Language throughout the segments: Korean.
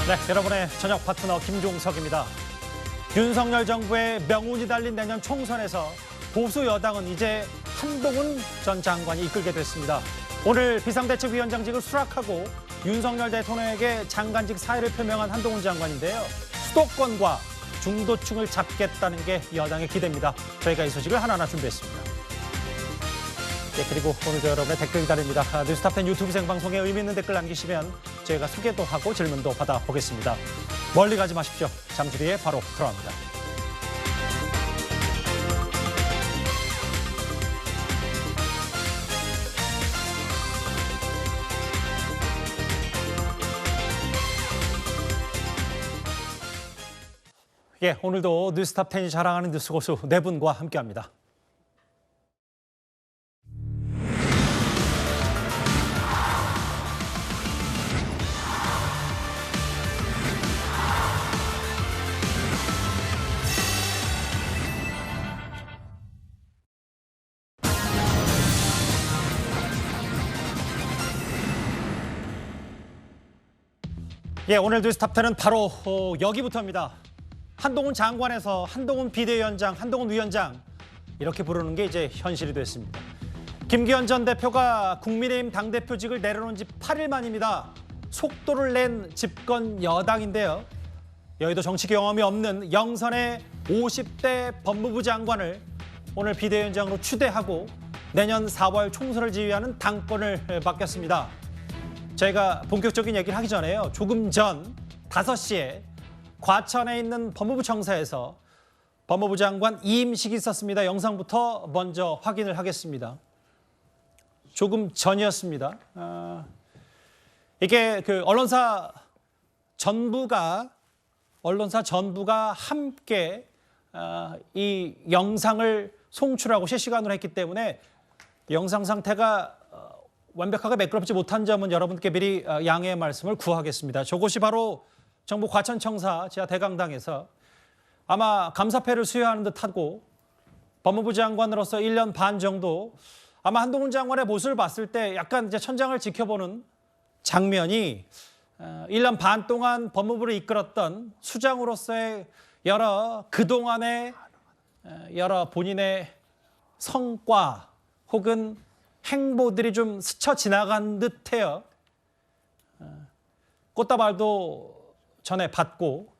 네, 여러분의 저녁 파트너 김종석입니다. 윤석열 정부의 명운이 달린 내년 총선에서 보수 여당은 이제 한동훈 전 장관이 이끌게 됐습니다. 오늘 비상대책위원장직을 수락하고 윤석열 대통령에게 장관직 사의를 표명한 한동훈 장관인데요. 수도권과 중도층을 잡겠다는 게 여당의 기대입니다. 저희가 이 소식을 하나하나 준비했습니다. 네, 그리고 오늘도 여러분의 댓글 기다립니다. 뉴스탑10 유튜브 생방송에 의미 있는 댓글 남기시면 저희가 소개도 하고 질문도 받아보겠습니다. 멀리 가지 마십시오. 잠시 뒤에 바로 돌아옵니다. 예, 오늘도 뉴스탑10이 자랑하는 뉴스 고수 네 분과 함께합니다. 예, 오늘 뉴스탑10은 바로 여기부터입니다. 한동훈 장관에서 한동훈 비대위원장, 한동훈 위원장 이렇게 부르는 게 이제 현실이 됐습니다. 김기현 전 대표가 국민의힘 당대표직을 내려놓은 지 8일 만입니다. 속도를 낸 집권 여당인데요. 여의도 정치 경험이 없는 영선의 50대 법무부 장관을 오늘 비대위원장으로 추대하고 내년 4월 총선을 지휘하는 당권을 맡겼습니다. 저희가 본격적인 얘기를 하기 전에요. 조금 전 5시에 과천에 있는 법무부 청사에서 법무부 장관 이임식이 있었습니다. 영상부터 먼저 확인을 하겠습니다. 조금 전이었습니다. 이게 그 언론사 전부가 함께 이 영상을 송출하고 실시간으로 했기 때문에 영상 상태가 완벽하게 매끄럽지 못한 점은 여러분께 미리 양해의 말씀을 구하겠습니다. 저곳이 바로 정부 과천청사 지하 대강당에서 아마 감사패를 수여하는 듯하고 법무부 장관으로서 1년 반 정도 아마 한동훈 장관의 모습을 봤을 때 약간 이제 천장을 지켜보는 장면이 1년 반 동안 법무부를 이끌었던 수장으로서의 그동안의 여러 본인의 성과 혹은 행보들이 좀 스쳐 지나간 듯해요. 꽃다발도 전에 받고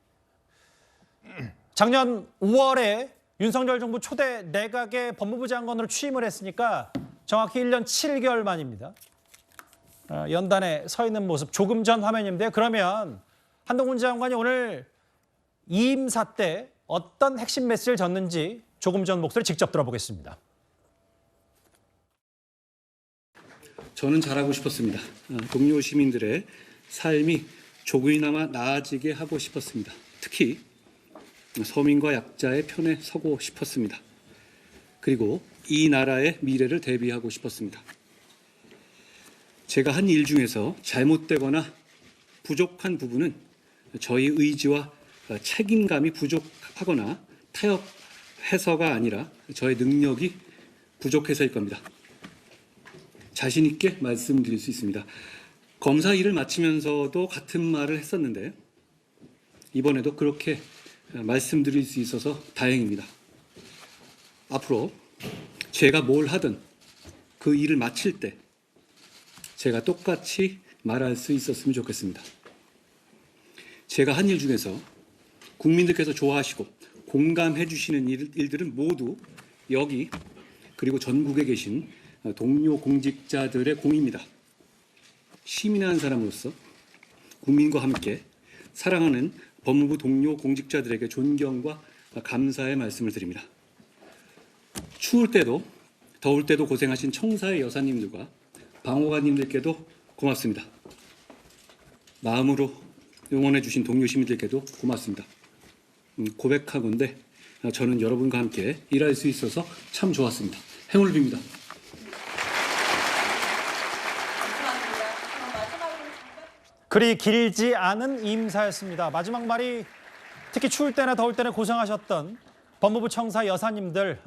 작년 5월에 윤석열 정부 초대 내각의 법무부 장관으로 취임을 했으니까 정확히 1년 7개월 만입니다. 연단에 서 있는 모습 조금 전 화면인데요. 그러면 한동훈 장관이 오늘 이임사 때 어떤 핵심 메시지를 줬는지 조금 전 목소리 직접 들어보겠습니다. 저는 잘하고 싶었습니다. 동료 시민들의 삶이 조금이나마 나아지게 하고 싶었습니다. 특히 서민과 약자의 편에 서고 싶었습니다. 그리고 이 나라의 미래를 대비하고 싶었습니다. 제가 한 일 중에서 잘못되거나 부족한 부분은 저희 의지와 책임감이 부족하거나 타협해서가 아니라 저의 능력이 부족해서일 겁니다. 자신 있게 말씀드릴 수 있습니다. 검사 일을 마치면서도 같은 말을 했었는데 이번에도 그렇게 말씀드릴 수 있어서 다행입니다. 앞으로 제가 뭘 하든 그 일을 마칠 때 제가 똑같이 말할 수 있었으면 좋겠습니다. 제가 한 일 중에서 국민들께서 좋아하시고 공감해 주시는 일들은 모두 여기 그리고 전국에 계신 동료 공직자들의 공입니다. 시민의 한 사람으로서 국민과 함께 사랑하는 법무부 동료 공직자들에게 존경과 감사의 말씀을 드립니다. 추울 때도 더울 때도 고생하신 청사의 여사님들과 방호관님들께도 고맙습니다. 마음으로 응원해 주신 동료 시민들께도 고맙습니다. 고백하건대 저는 여러분과 함께 일할 수 있어서 참 좋았습니다. 행운을 빕니다. 그리 길지 않은 임사였습니다. 마지막 말이 특히 추울 때나 더울 때나 고생하셨던 법무부 청사 여사님들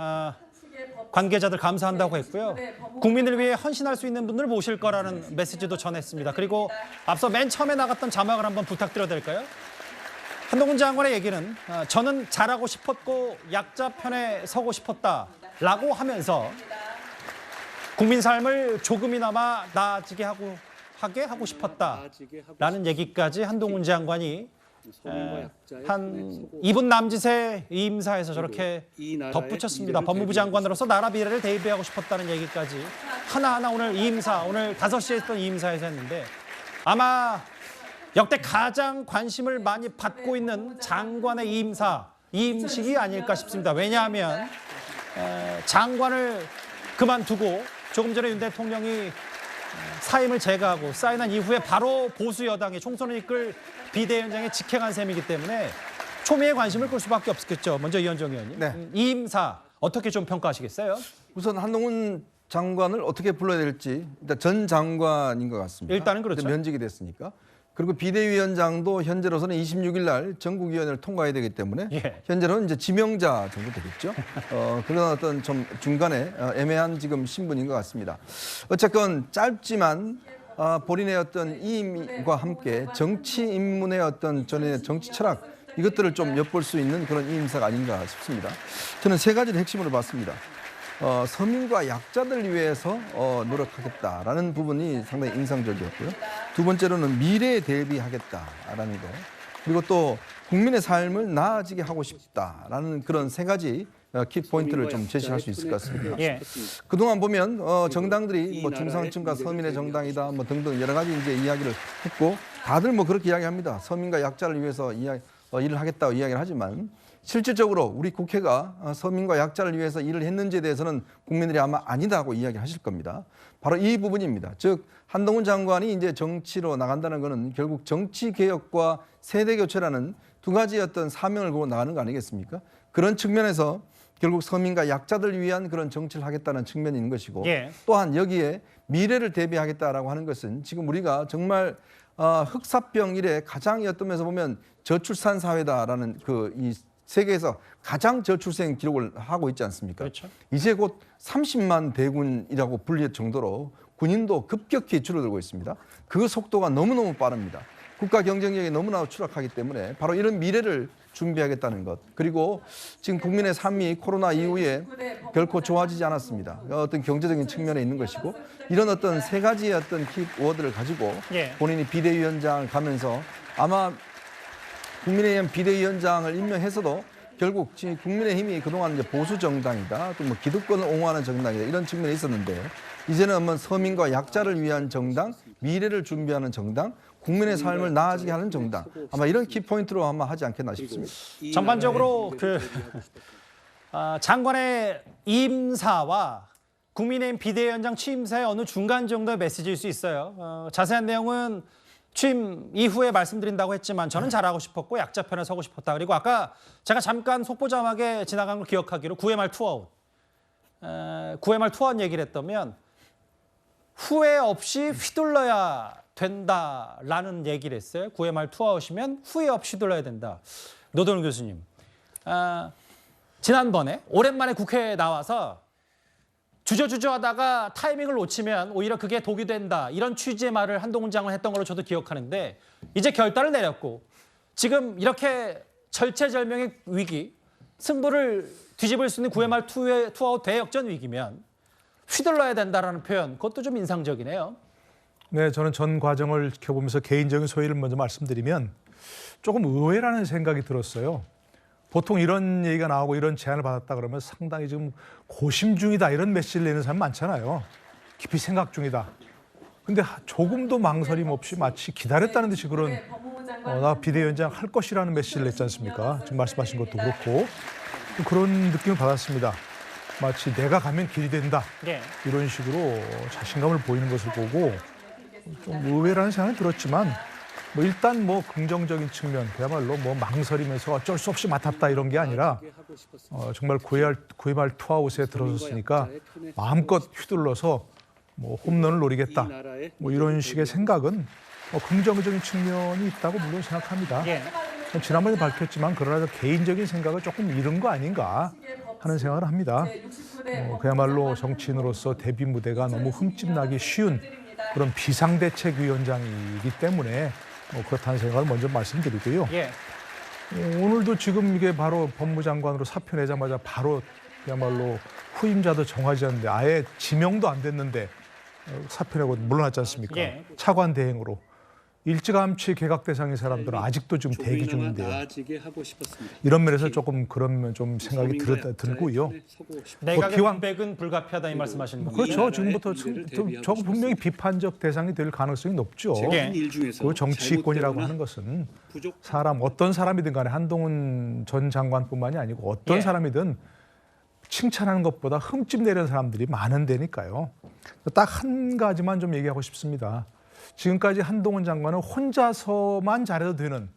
관계자들 감사한다고 했고요. 국민을 위해 헌신할 수 있는 분들을 모실 거라는 메시지도 전했습니다. 그리고 앞서 맨 처음에 나갔던 자막을 한번 부탁드려도 될까요? 한동훈 장관의 얘기는 저는 잘하고 싶었고 약자 편에 서고 싶었다라고 하면서 국민 삶을 조금이나마 나아지게 하고 싶었다라는 얘기까지 한동훈 장관이 한 2분 남짓의 임사에서 저렇게 덧붙였습니다. 법무부 장관으로서 나라 미래를 대비하고 싶었다는 얘기까지 하나하나 오늘 임사, 오늘 5시에 했던 임사에서 했는데 아마 역대 가장 관심을 많이 받고 있는 장관의 임식이 아닐까 싶습니다. 왜냐하면 장관을 그만두고 조금 전에 윤 대통령이 사임을 제거하고 사인한 이후에 바로 보수 여당의 총선을 이끌 비대위원장에 직행한 셈이기 때문에 초미의 관심을 끌 수밖에 없겠죠. 먼저 이현정 의원님. 네. 이 임사 어떻게 좀 평가하시겠어요? 우선 한동훈 장관을 어떻게 불러야 될지 일단 전 장관인 것 같습니다. 일단은 그렇죠. 면직이 됐으니까. 그리고 비대위원장도 현재로서는 26일 날 전국위원회를 통과해야 되기 때문에 예. 현재로는 이제 지명자 정도 되겠죠. 그런 어떤 좀 중간에 애매한 지금 신분인 것 같습니다. 어쨌건 짧지만 본인의 어떤 이임과 함께 정치 입문의 어떤 전의 정치 철학 이것들을 좀 엿볼 수 있는 그런 이임사가 아닌가 싶습니다. 저는 세 가지를 핵심으로 봤습니다. 서민과 약자들 위해서 노력하겠다라는 부분이 상당히 인상적이었고요. 두 번째로는 미래에 대비하겠다라는 거. 그리고 또 국민의 삶을 나아지게 하고 싶다라는 그런 세 가지 키포인트를 좀 제시할 수 있을 것 같습니다. 예. 그동안 보면 정당들이 뭐 중상층과 서민의 정당이다 뭐 등등 여러 가지 이제 이야기를 했고 다들 뭐 그렇게 이야기합니다. 서민과 약자를 위해서 일을 하겠다고 이야기를 하지만 실질적으로 우리 국회가 서민과 약자를 위해서 일을 했는지에 대해서는 국민들이 아마 아니다고 이야기하실 겁니다. 바로 이 부분입니다. 즉 한동훈 장관이 이제 정치로 나간다는 것은 결국 정치 개혁과 세대 교체라는 두 가지 어떤 사명을 걸고 나가는 거 아니겠습니까? 그런 측면에서 결국 서민과 약자들 위한 그런 정치를 하겠다는 측면이 있는 것이고 예. 또한 여기에 미래를 대비하겠다라고 하는 것은 지금 우리가 정말 흑사병 이래 가장 어떤 면에서 보면 저출산 사회다라는 이 세계에서 가장 저출생 기록을 하고 있지 않습니까? 그렇죠. 이제 곧 30만 대군이라고 불릴 정도로 군인도 급격히 줄어들고 있습니다. 그 속도가 너무너무 빠릅니다. 국가 경쟁력이 너무나 추락하기 때문에 바로 이런 미래를 준비하겠다는 것. 그리고 지금 국민의 삶이 코로나 이후에 결코 좋아지지 않았습니다. 어떤 경제적인 측면에 있는 것이고 이런 어떤 세 가지의 어떤 키워드를 가지고 예. 본인이 비대위원장을 가면서 아마 국민의힘 비대위원장을 임명해서도 결국 지금 국민의힘이 그동안 이제 보수 정당이다, 또 뭐 기득권을 옹호하는 정당이다 이런 측면이 있었는데 이제는 한번 서민과 약자를 위한 정당, 미래를 준비하는 정당, 국민의 삶을 나아지게 하는 정당 아마 이런 키포인트로 아마 하지 않겠나 싶습니다. 전반적으로 장관의 임사와 국민의힘 비대위원장 취임사의 어느 중간 정도의 메시지일 수 있어요. 자세한 내용은 취임 이후에 말씀드린다고 했지만 저는 잘하고 싶었고 약자 편에 서고 싶었다. 그리고 아까 제가 잠깐 속보 자막에 지나간 걸 기억하기로 9회 말 투아웃. 9회 말 투아웃 얘기를 했다면 후회 없이 휘둘러야 된다라는 얘기를 했어요. 9회 말 투아웃이면 후회 없이 휘둘러야 된다. 노동훈 교수님. 지난번에 오랜만에 국회에 나와서 주저주저 하다가 타이밍을 놓치면 오히려 그게 독이 된다. 이런 취지의 말을 한동훈 장관 했던 걸로 저도 기억하는데 이제 결단을 내렸고 지금 이렇게 절체절명의 위기, 승부를 뒤집을 수 있는 9회 말 투아웃 대역전 위기면 휘둘러야 된다라는 표현, 그것도 좀 인상적이네요. 네, 저는 전 과정을 지켜보면서 개인적인 소회를 먼저 말씀드리면 조금 의외라는 생각이 들었어요. 보통 이런 얘기가 나오고 이런 제안을 받았다 그러면 상당히 지금 고심 중이다 이런 메시지를 내는 사람 많잖아요. 깊이 생각 중이다. 근데 조금도 망설임 없이 마치 기다렸다는 듯이 그런 나 비대위원장 할 것이라는 메시지를 냈지 않습니까? 지금 말씀하신 것도 그렇고 그런 느낌을 받았습니다. 마치 내가 가면 길이 된다. 네. 이런 식으로 자신감을 보이는 것을 보고 좀 의외라는 생각이 들었지만 뭐 일단 뭐 긍정적인 측면 그야말로 뭐 망설이면서 어쩔 수 없이 맡았다 이런 게 아니라 정말 9회 말 투아웃에 들어섰으니까 마음껏 휘둘러서 뭐 홈런을 노리겠다 뭐 이런 식의 생각은 긍정적인 측면이 있다고 물론 생각합니다. 예. 지난번에 밝혔지만 그러나 개인적인 생각을 조금 잃은 거 아닌가 하는 생각을 합니다. 그야말로 정치인으로서 데뷔 무대가 너무 흠집나기 쉬운 그런 비상대책위원장이기 때문에 그렇다는 생각을 먼저 말씀드리고요. 예. 오늘도 지금 이게 바로 법무장관으로 사표 내자마자 바로 그야말로 후임자도 정하지 않는데 아예 지명도 안 됐는데 사표 내고 물러났지 않습니까? 예. 차관 대행으로. 일찌감치 개각 대상인 사람들은 아직도 지금 대기 조금이나마 중인데요. 나아지게 하고 싶었습니다. 이런 면에서 조금 그런 좀 생각이 들고요. 내각의 기왕- 공백은 불가피하다 이 말씀하시는 겁니다. 그렇죠. 지금부터 저거 분명히 비판적 대상이 될 가능성이 높죠. 예. 일 중에서 그 정치권이라고 잘못되거나 하는 것은 부족 어떤 사람이든 간에 한동훈 전 장관뿐만이 아니고 어떤 예. 사람이든 칭찬하는 것보다 흠집 내는 사람들이 많은 데니까요. 딱 한 가지만 좀 얘기하고 싶습니다. 지금까지 한동훈 장관은 혼자서만 잘해도 되는,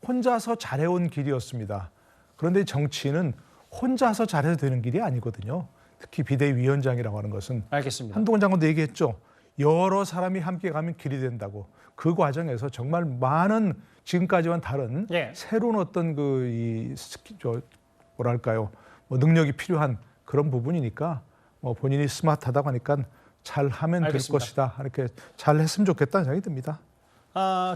혼자서 잘해온 길이었습니다. 그런데 정치인은 혼자서 잘해도 되는 길이 아니거든요. 특히 비대위원장이라고 하는 것은. 알겠습니다. 한동훈 장관도 얘기했죠. 여러 사람이 함께 가면 길이 된다고. 그 과정에서 정말 많은 지금까지와는 다른 예. 새로운 어떤 뭐랄까요, 능력이 필요한 그런 부분이니까 본인이 스마트하다고 하니까 잘 하면 될 알겠습니다. 것이다. 이렇게 잘 했으면 좋겠다는 생각이 듭니다.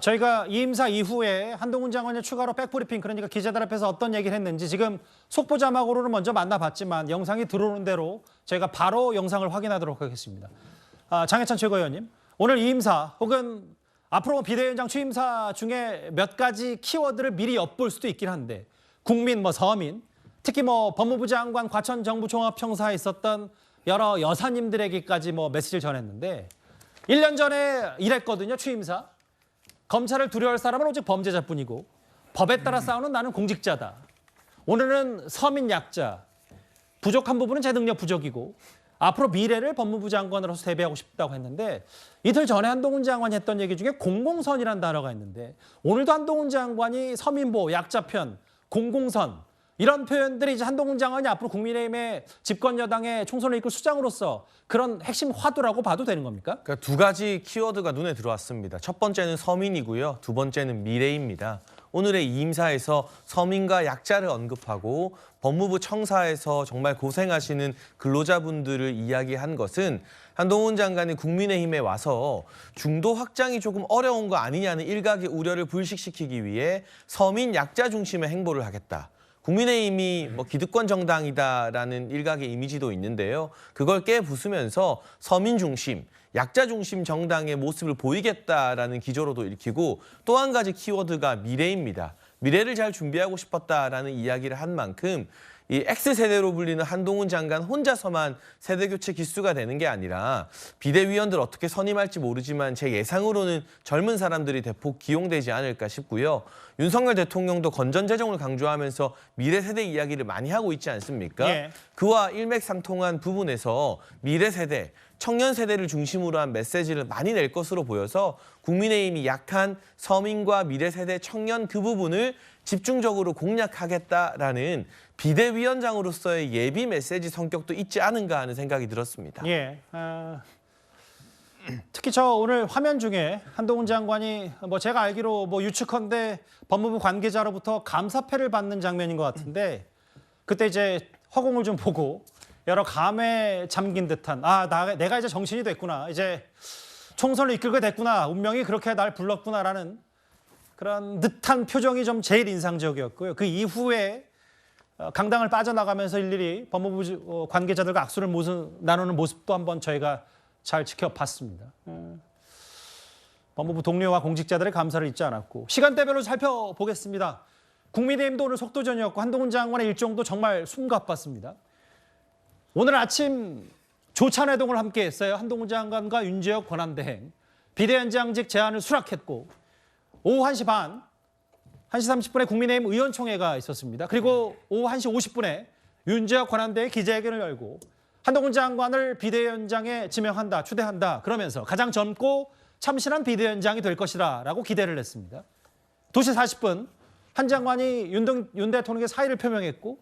저희가 이 임사 이후에 한동훈 장관이 추가로 백브리핑, 그러니까 기자들 앞에서 어떤 얘기를 했는지 지금 속보 자막으로는 먼저 만나봤지만 영상이 들어오는 대로 저희가 바로 영상을 확인하도록 하겠습니다. 장해찬 최고위원님, 오늘 이 임사 혹은 앞으로 비대위원장 취임사 중에 몇 가지 키워드를 미리 엿볼 수도 있긴 한데 국민, 서민, 특히 법무부 장관, 과천 정부 종합청사에 있었던 여러 여사님들에게까지 메시지를 전했는데 1년 전에 이랬거든요, 취임사. 검찰을 두려워할 사람은 오직 범죄자뿐이고 법에 따라 싸우는 나는 공직자다. 오늘은 서민 약자, 부족한 부분은 제 능력 부족이고 앞으로 미래를 법무부 장관으로서 대비하고 싶다고 했는데 이틀 전에 한동훈 장관이 했던 얘기 중에 공공선이라는 단어가 있는데 오늘도 한동훈 장관이 서민보호, 약자편, 공공선 이런 표현들이 이제 한동훈 장관이 앞으로 국민의힘의 집권 여당의 총선을 이끌 수장으로서 그런 핵심 화두라고 봐도 되는 겁니까? 그러니까 두 가지 키워드가 눈에 들어왔습니다. 첫 번째는 서민이고요. 두 번째는 미래입니다. 오늘의 이 임사에서 서민과 약자를 언급하고 법무부 청사에서 정말 고생하시는 근로자분들을 이야기한 것은 한동훈 장관이 국민의힘에 와서 중도 확장이 조금 어려운 거 아니냐는 일각의 우려를 불식시키기 위해 서민 약자 중심의 행보를 하겠다. 국민의힘이 기득권 정당이다라는 일각의 이미지도 있는데요. 그걸 깨부수면서 서민 중심, 약자 중심 정당의 모습을 보이겠다라는 기조로도 읽히고 또 한 가지 키워드가 미래입니다. 미래를 잘 준비하고 싶었다라는 이야기를 한 만큼 이 X세대로 불리는 한동훈 장관 혼자서만 세대교체 기수가 되는 게 아니라 비대위원들 어떻게 선임할지 모르지만 제 예상으로는 젊은 사람들이 대폭 기용되지 않을까 싶고요. 윤석열 대통령도 건전재정을 강조하면서 미래세대 이야기를 많이 하고 있지 않습니까? 예. 그와 일맥상통한 부분에서 미래세대, 청년 세대를 중심으로 한 메시지를 많이 낼 것으로 보여서 국민의힘이 약한 서민과 미래세대 청년 그 부분을 집중적으로 공략하겠다라는 비대위원장으로서의 예비 메시지 성격도 있지 않은가 하는 생각이 들었습니다. 예. 특히 저 오늘 화면 중에 한동훈 장관이 제가 알기로 유축헌데 법무부 관계자로부터 감사패를 받는 장면인 것 같은데 그때 이제 허공을 좀 보고 여러 감에 잠긴 듯한 내가 이제 정신이 됐구나. 이제 총선을 이끌게 됐구나. 운명이 그렇게 날 불렀구나라는 그런 듯한 표정이 좀 제일 인상적이었고요. 그 이후에 강당을 빠져나가면서 일일이 법무부 관계자들과 악수를 나누는 모습도 한번 저희가 잘 지켜봤습니다. 법무부 동료와 공직자들의 감사를 잊지 않았고 시간대별로 살펴보겠습니다. 국민의힘도 오늘 속도전이었고 한동훈 장관의 일정도 정말 숨가빴습니다. 오늘 아침 조찬회동을 함께 했어요. 한동훈 장관과 윤재혁 권한대행. 비대위원장직 제안을 수락했고 오후 1시 반, 1시 30분에 국민의힘 의원총회가 있었습니다. 그리고 오후 1시 50분에 윤재혁 권한대행 기자회견을 열고 한동훈 장관을 비대위원장에 지명한다, 추대한다 그러면서 가장 젊고 참신한 비대위원장이 될 것이다 라고 기대를 했습니다. 2시 40분 한 장관이 윤 대통령의 사의를 표명했고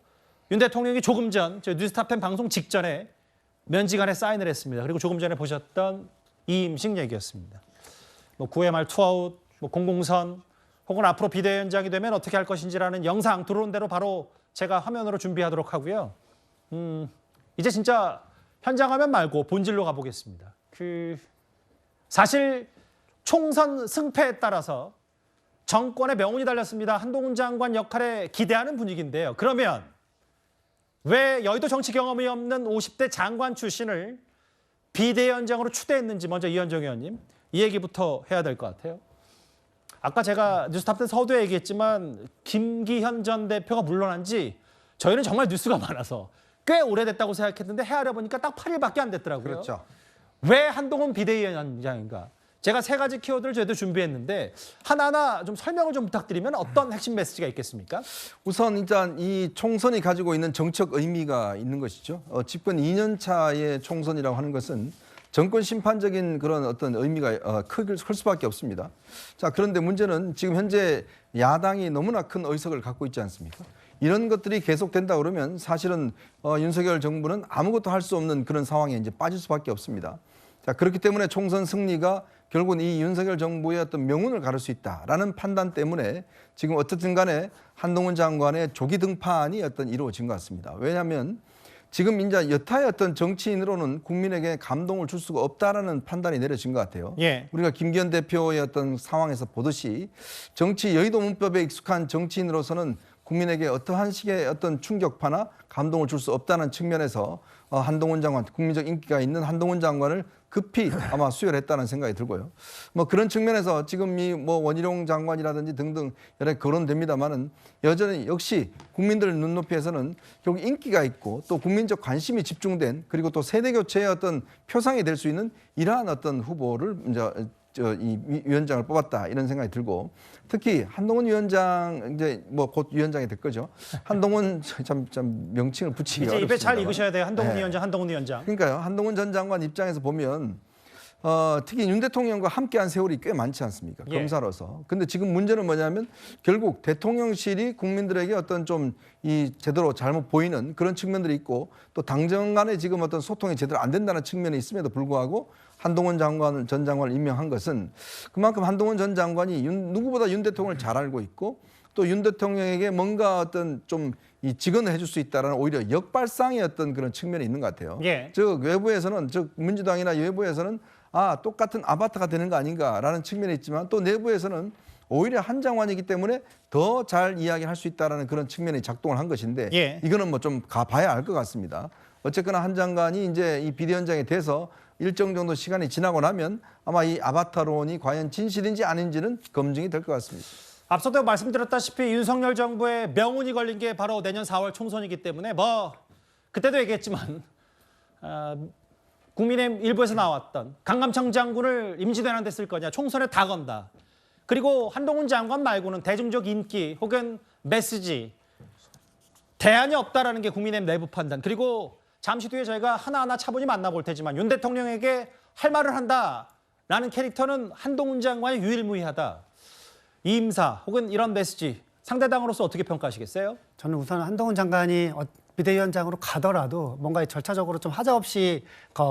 윤 대통령이 조금 전 뉴스탑10 방송 직전에 면지간에 사인을 했습니다. 그리고 조금 전에 보셨던 이임식 얘기였습니다. 9회 말 투아웃, 공공선 혹은 앞으로 비대위원장이 되면 어떻게 할 것인지라는 영상 들어온 대로 바로 제가 화면으로 준비하도록 하고요. 이제 진짜 현장 화면 말고 본질로 가보겠습니다. 사실 총선 승패에 따라서 정권의 명운이 달렸습니다. 한동훈 장관 역할에 기대하는 분위기인데요. 그러면 왜 여의도 정치 경험이 없는 50대 장관 출신을 비대위원장으로 추대했는지 먼저 이현정 의원님 이 얘기부터 해야 될 것 같아요. 아까 제가 뉴스탑 때 서두에 얘기했지만 김기현 전 대표가 물러난 지 저희는 정말 뉴스가 많아서 꽤 오래됐다고 생각했는데 헤아려 보니까 딱 8일밖에 안 됐더라고요. 그렇죠. 왜 한동훈 비대위원장인가? 제가 3가지 키워드를 저희도 준비했는데 하나하나 좀 설명을 좀 부탁드리면 어떤 핵심 메시지가 있겠습니까? 우선 일단 이 총선이 가지고 있는 정책 의미가 있는 것이죠. 집권 2년 차의 총선이라고 하는 것은 정권 심판적인 그런 어떤 의미가 클 수밖에 없습니다. 자, 그런데 문제는 지금 현재 야당이 너무나 큰 의석을 갖고 있지 않습니까? 이런 것들이 계속된다 그러면 사실은 윤석열 정부는 아무것도 할 수 없는 그런 상황에 이제 빠질 수밖에 없습니다. 자, 그렇기 때문에 총선 승리가 결국은 이 윤석열 정부의 어떤 명운을 가를 수 있다라는 판단 때문에 지금 어떻든 간에 한동훈 장관의 조기 등판이 이루어진 것 같습니다. 왜냐하면 지금 이제 여타의 어떤 정치인으로는 국민에게 감동을 줄 수가 없다라는 판단이 내려진 것 같아요. 예. 우리가 김기현 대표의 어떤 상황에서 보듯이 정치 여의도 문법에 익숙한 정치인으로서는 국민에게 어떠한 식의 어떤 충격파나 감동을 줄 수 없다는 측면에서 한동훈 장관, 국민적 인기가 있는 한동훈 장관을 급히 아마 수혈했다는 생각이 들고요. 뭐 그런 측면에서 지금 이 뭐 원희룡 장관이라든지 등등 여러 개 거론됩니다만은 여전히 역시 국민들 눈높이에서는 결국 인기가 있고 또 국민적 관심이 집중된 그리고 또 세대 교체의 어떤 표상이 될 수 있는 이러한 어떤 후보를 이제 이 위원장을 뽑았다 이런 생각이 들고 특히 한동훈 위원장 이제 뭐 곧 위원장이 될 거죠. 한동훈 참 명칭을 붙이기 이제 어렵습니다. 입에 잘 읽으셔야 돼요. 한동훈 네. 위원장, 한동훈 위원장. 그러니까요. 한동훈 전 장관 입장에서 보면 특히 윤 대통령과 함께한 세월이 꽤 많지 않습니까? 예. 검사로서. 근데 지금 문제는 뭐냐면 결국 대통령실이 국민들에게 어떤 좀 이 제대로 잘못 보이는 그런 측면들이 있고 또 당정 간에 지금 어떤 소통이 제대로 안 된다는 측면이 있음에도 불구하고 한동훈 전 장관을 임명한 것은 그만큼 한동훈 전 장관이 누구보다 윤 대통령을 잘 알고 있고 또 윤 대통령에게 뭔가 어떤 좀 이 직언을 해줄 수 있다라는 오히려 역발상의 어떤 그런 측면이 있는 것 같아요. 예. 즉 외부에서는 즉 민주당이나 외부에서는 똑같은 아바타가 되는 거 아닌가라는 측면이 있지만 또 내부에서는 오히려 한 장관이기 때문에 더 잘 이야기할 수 있다라는 그런 측면이 작동을 한 것인데 예. 이거는 뭐 좀 가봐야 알 것 같습니다. 어쨌거나 한 장관이 이제 이 비대위원장이 돼서 일정 정도 시간이 지나고 나면 아마 이 아바타론이 과연 진실인지 아닌지는 검증이 될 것 같습니다. 앞서도 말씀드렸다시피 윤석열 정부의 명운이 걸린 게 바로 내년 4월 총선이기 때문에 뭐 그때도 얘기했지만 국민의힘 일부에서 나왔던 강감청 장군을 임시대란 데 쓸 거냐 총선에 다 건다. 그리고 한동훈 장관 말고는 대중적 인기 혹은 메시지 대안이 없다라는 게 국민의힘 내부 판단. 그리고 잠시 뒤에 저희가 하나하나 차분히 만나볼 테지만 윤 대통령에게 할 말을 한다라는 캐릭터는 한동훈 장관이 유일무이하다. 이 임사 혹은 이런 메시지 상대당으로서 어떻게 평가하시겠어요? 저는 우선 한동훈 장관이 비대위원장으로 가더라도 뭔가 절차적으로 좀 하자 없이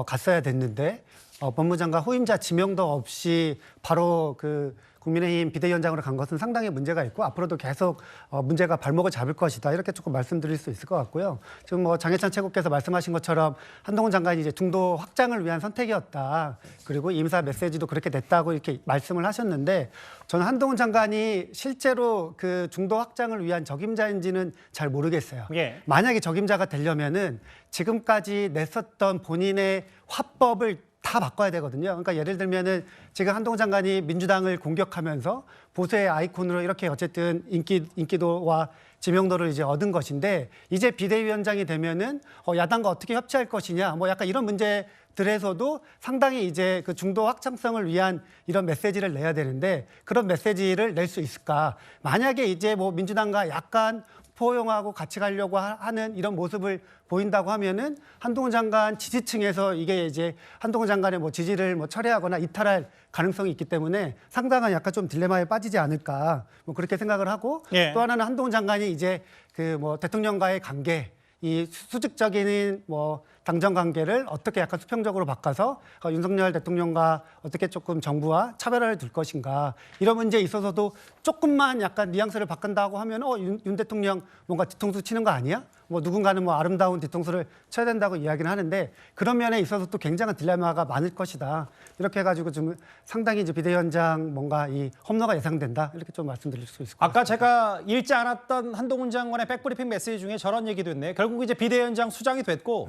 갔어야 됐는데 법무장관 후임자 지명도 없이 바로 그 국민의힘 비대위원장으로 간 것은 상당히 문제가 있고 앞으로도 계속 문제가 발목을 잡을 것이다 이렇게 조금 말씀드릴 수 있을 것 같고요. 지금 뭐 장해찬 최고께서 말씀하신 것처럼 한동훈 장관이 이제 중도 확장을 위한 선택이었다. 그리고 임사 메시지도 그렇게 냈다고 이렇게 말씀을 하셨는데 저는 한동훈 장관이 실제로 그 중도 확장을 위한 적임자인지는 잘 모르겠어요. 예. 만약에 적임자가 되려면은 지금까지 냈었던 본인의 화법을 다 바꿔야 되거든요. 그러니까 예를 들면은 지금 한동훈 장관이 민주당을 공격하면서 보수의 아이콘으로 이렇게 어쨌든 인기도와 지명도를 이제 얻은 것인데 이제 비대위원장이 되면은 야당과 어떻게 협치할 것이냐 뭐 약간 이런 문제들에서도 상당히 이제 그 중도 확장성을 위한 이런 메시지를 내야 되는데 그런 메시지를 낼 수 있을까? 만약에 이제 뭐 민주당과 약간 포용하고 같이 가려고 하는 이런 모습을 보인다고 하면은 한동훈 장관 지지층에서 이게 이제 한동훈 장관의 뭐 지지를 뭐 철회하거나 이탈할 가능성이 있기 때문에 상당한 약간 좀 딜레마에 빠지지 않을까 뭐 그렇게 생각을 하고 예. 또 하나는 한동훈 장관이 이제 그 뭐 대통령과의 관계 이 수직적인 뭐 당정 관계를 어떻게 약간 수평적으로 바꿔서 윤석열 대통령과 어떻게 조금 정부와 차별화를 둘 것인가 이런 문제에 있어서도 조금만 약간 뉘앙스를 바꾼다고 하면 윤 대통령 뭔가 뒤통수 치는 거 아니야? 뭐 누군가는 뭐 아름다운 뒤통수를 쳐야 된다고 이야기는 하는데 그런 면에 있어서 또 굉장한 딜레마가 많을 것이다. 이렇게 해가지고 좀 상당히 이제 비대위원장 뭔가 이 험로가 예상된다. 이렇게 좀 말씀드릴 수 있을 것 같습니다. 아까 제가 읽지 않았던 한동훈 장관의 백브리핑 메시지 중에 저런 얘기도 있네요. 결국 이제 비대위원장 수장이 됐고